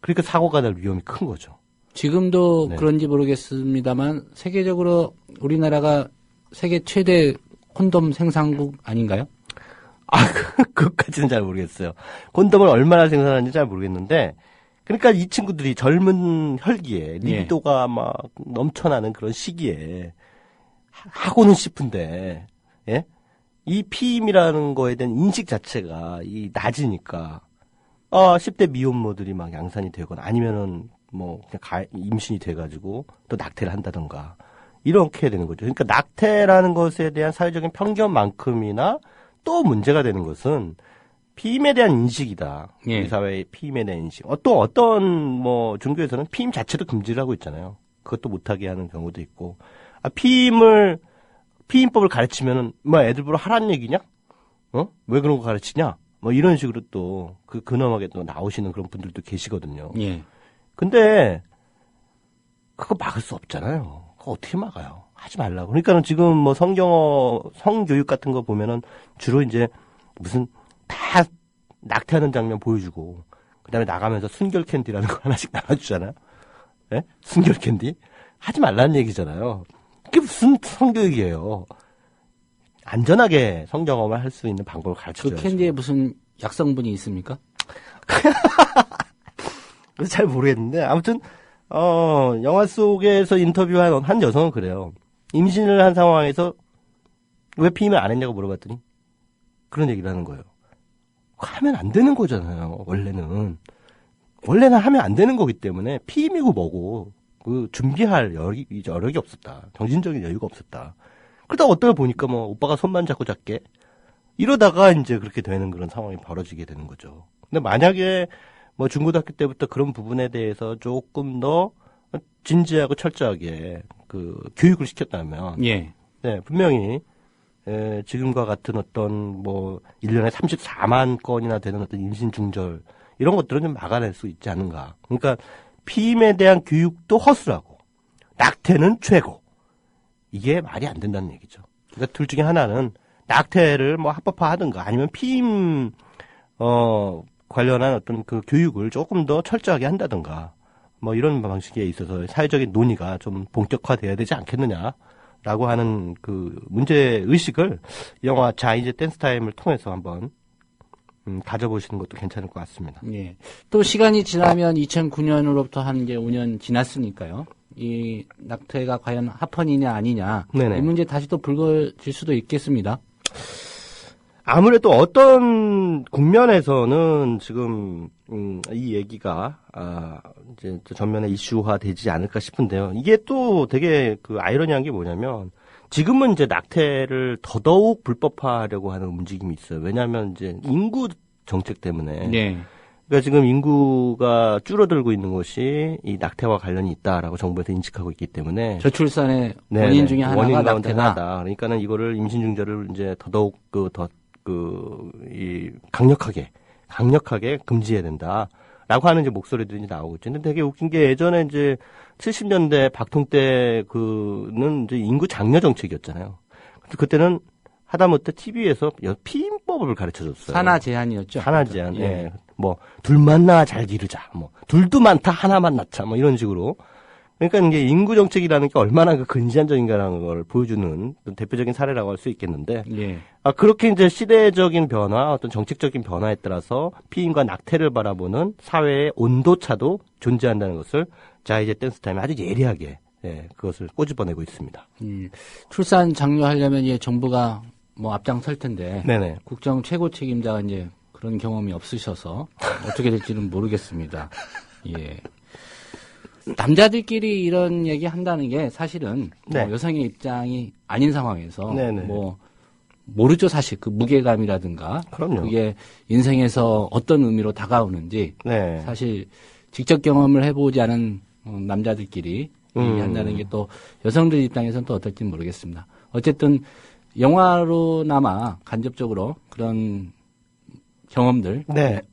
그러니까 사고가 날 위험이 큰 거죠. 지금도 그런지 모르겠습니다만 세계적으로 우리나라가 세계 최대 콘돔 생산국 아닌가요? 그것까지는 잘 모르겠어요. 콘돔을 얼마나 생산하는지 잘 모르겠는데 그러니까 이 친구들이 젊은 혈기에 리비도가 막 넘쳐나는 그런 시기에 하고는 싶은데 이 피임이라는 거에 대한 인식 자체가 낮으니까 10대 미혼모들이 막 양산이 되거나 아니면은 뭐 그냥 임신이 돼가지고 또 낙태를 한다던가 이렇게 되는 거죠. 그러니까 낙태라는 것에 대한 사회적인 편견만큼이나 또 문제가 되는 것은 피임에 대한 인식이다. 우리 사회의 피임에 대한 인식. 또 어떤 뭐 종교에서는 피임 자체도 금지를 하고 있잖아요. 그것도 못하게 하는 경우도 있고. 피임법을 가르치면은 뭐 애들 보러 하라는 얘기냐? 왜 그런 거 가르치냐? 뭐 이런 식으로 또 근엄하게 또 나오시는 그런 분들도 계시거든요. 근데 그거 막을 수 없잖아요. 그거 어떻게 막아요? 하지 말라고. 그러니까는 지금 뭐 성교육 같은 거 보면은 주로 이제 무슨 다 낙태하는 장면 보여주고 그다음에 나가면서 순결 캔디라는 거 하나씩 나눠주잖아요. 순결 캔디? 하지 말라는 얘기잖아요. 그게 무슨 성교육이에요. 안전하게 성경험을 할 수 있는 방법을 가르쳐줘야죠. 그 캔디에 무슨 약성분이 있습니까? 그래서 잘 모르겠는데 아무튼 영화 속에서 인터뷰한 한 여성은 그래요. 임신을 한 상황에서 왜 피임을 안 했냐고 물어봤더니 그런 얘기를 하는 거예요. 하면 안 되는 거잖아요. 원래는 하면 안 되는 거기 때문에 피임이고 뭐고 준비할 여력이 없었다. 정신적인 여유가 없었다. 그러다가 어떨 보니까 뭐 오빠가 손만 잡고 잤게 이러다가 이제 그렇게 되는 그런 상황이 벌어지게 되는 거죠. 근데 만약에 뭐 중고등학교 때부터 그런 부분에 대해서 조금 더 진지하고 철저하게 교육을 시켰다면 분명히 지금과 같은 어떤 뭐 1년에 34만 건이나 되는 어떤 임신 중절 이런 것들은 좀 막아낼 수 있지 않은가. 그러니까 피임에 대한 교육도 허술하고 낙태는 최고. 이게 말이 안 된다는 얘기죠. 그러니까 둘 중에 하나는 낙태를 뭐 합법화하든가 아니면 피임 관련한 어떤 그 교육을 조금 더 철저하게 한다든가 뭐 이런 방식에 있어서 사회적인 논의가 좀 본격화돼야 되지 않겠느냐라고 하는 그 문제 의식을 영화 이제 댄스 타임을 통해서 한번 가져보시는 것도 괜찮을 것 같습니다. 또 시간이 지나면 2009년으로부터 한 게 5년 지났으니까요. 이 낙태가 과연 합헌이냐 아니냐 이 문제 다시 또 불거질 수도 있겠습니다. 아무래도 어떤 국면에서는 지금 이 얘기가 이제 전면에 이슈화되지 않을까 싶은데요. 이게 또 되게 아이러니한 게 뭐냐면 지금은 이제 낙태를 더더욱 불법화하려고 하는 움직임이 있어요. 왜냐하면 이제 인구 정책 때문에. 그러니까 지금 인구가 줄어들고 있는 것이 이 낙태와 관련이 있다라고 정부에서 인식하고 있기 때문에 저출산의 원인 중에 하나가 낙태다. 그러니까는 이거를 임신 중절을 이제 더더욱 강력하게 금지해야 된다라고 하는 이제 목소리들이 나오고 있죠. 근데 되게 웃긴 게 예전에 이제 70년대 박통 때는 이제 인구 장려 정책이었잖아요. 그때는 하다못해 TV에서 피임법 상호법을 가르쳐줬어요. 산하 제한이었죠. 산하 제한. 예. 뭐 둘만 낳아 잘 기르자. 뭐 둘도 많다 하나만 낳자. 뭐 이런 식으로. 그러니까 이게 인구 정책이라는 게 얼마나 그 근시안적인가라는 걸 보여주는 대표적인 사례라고 할 수 있겠는데, 예. 그렇게 이제 시대적인 변화, 어떤 정책적인 변화에 따라서 피임과 낙태를 바라보는 사회의 온도차도 존재한다는 것을 자 이제 댄스 타임이 아주 예리하게 그것을 꼬집어내고 있습니다. 출산 장려하려면 이제 정부가 뭐 앞장설 텐데, 네네. 국정 최고 책임자가 이제 그런 경험이 없으셔서 어떻게 될지는 모르겠습니다. 예. 남자들끼리 이런 얘기 한다는 게 사실은 뭐 여성의 입장이 아닌 상황에서 뭐 모르죠, 사실 그 무게감이라든가. 그럼요. 그게 인생에서 어떤 의미로 다가오는지 사실 직접 경험을 해보지 않은 남자들끼리 얘기한다는 게 또 여성들 입장에서는 또 어떨지 모르겠습니다. 어쨌든 영화로나마 간접적으로 그런 경험들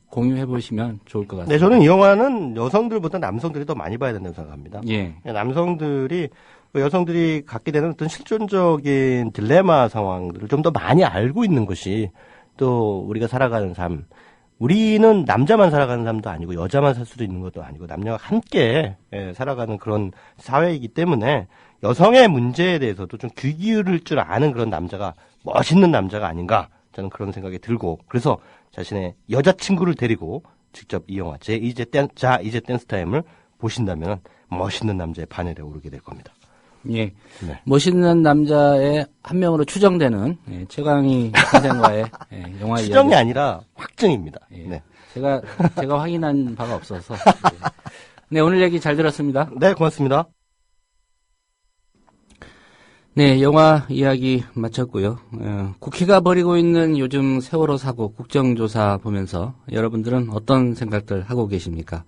공유해 보시면 좋을 것 같습니다. 네, 저는 이 영화는 여성들보다 남성들이 더 많이 봐야 된다고 생각합니다. 예. 남성들이 여성들이 갖게 되는 어떤 실존적인 딜레마 상황들을 좀 더 많이 알고 있는 것이 또 우리가 살아가는 삶, 우리는 남자만 살아가는 삶도 아니고 여자만 살 수도 있는 것도 아니고 남녀가 함께 살아가는 그런 사회이기 때문에 여성의 문제에 대해서도 좀 귀 기울일 줄 아는 그런 남자가 멋있는 남자가 아닌가 저는 그런 생각이 들고 그래서 자신의 여자친구를 데리고 직접 이 영화 이제 댄스 타임을 보신다면 멋있는 남자의 반열에 오르게 될 겁니다. 예. 멋있는 남자의 한 명으로 추정되는 최강희 선생과의 영화 추정이 이야기. 아니라 확증입니다. 네. 제가 확인한 바가 없어서. 네, 오늘 얘기 잘 들었습니다. 네, 고맙습니다. 네, 영화 이야기 마쳤고요. 국회가 벌이고 있는 요즘 세월호 사고 국정조사 보면서 여러분들은 어떤 생각들 하고 계십니까?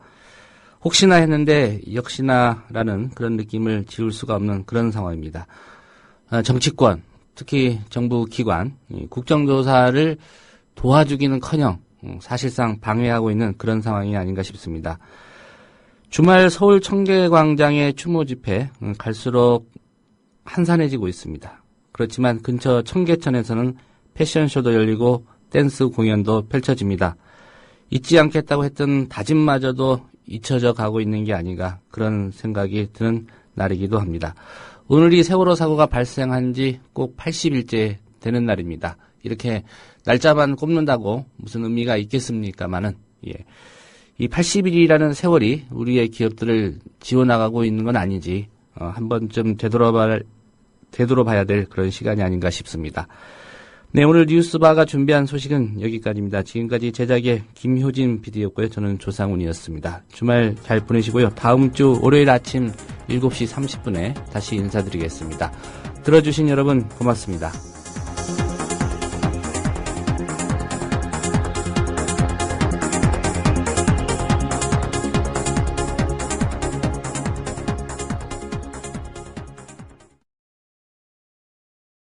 혹시나 했는데 역시나라는 그런 느낌을 지울 수가 없는 그런 상황입니다. 정치권, 특히 정부 기관, 국정조사를 도와주기는커녕 사실상 방해하고 있는 그런 상황이 아닌가 싶습니다. 주말 서울 청계광장의 추모 집회 갈수록 한산해지고 있습니다. 그렇지만 근처 청계천에서는 패션쇼도 열리고 댄스 공연도 펼쳐집니다. 잊지 않겠다고 했던 다짐마저도 잊혀져 가고 있는 게 아닌가 그런 생각이 드는 날이기도 합니다. 오늘이 세월호 사고가 발생한 지 꼭 80일째 되는 날입니다. 이렇게 날짜만 꼽는다고 무슨 의미가 있겠습니까마는 이 80일이라는 세월이 우리의 기억들을 지워나가고 있는 건 아닌지 한 번쯤 되돌아봐야 될 그런 시간이 아닌가 싶습니다. 네, 오늘 뉴스바가 준비한 소식은 여기까지입니다. 지금까지 제작의 김효진 PD였고요. 저는 조상훈이었습니다. 주말 잘 보내시고요. 다음 주 월요일 아침 7시 30분에 다시 인사드리겠습니다. 들어주신 여러분 고맙습니다.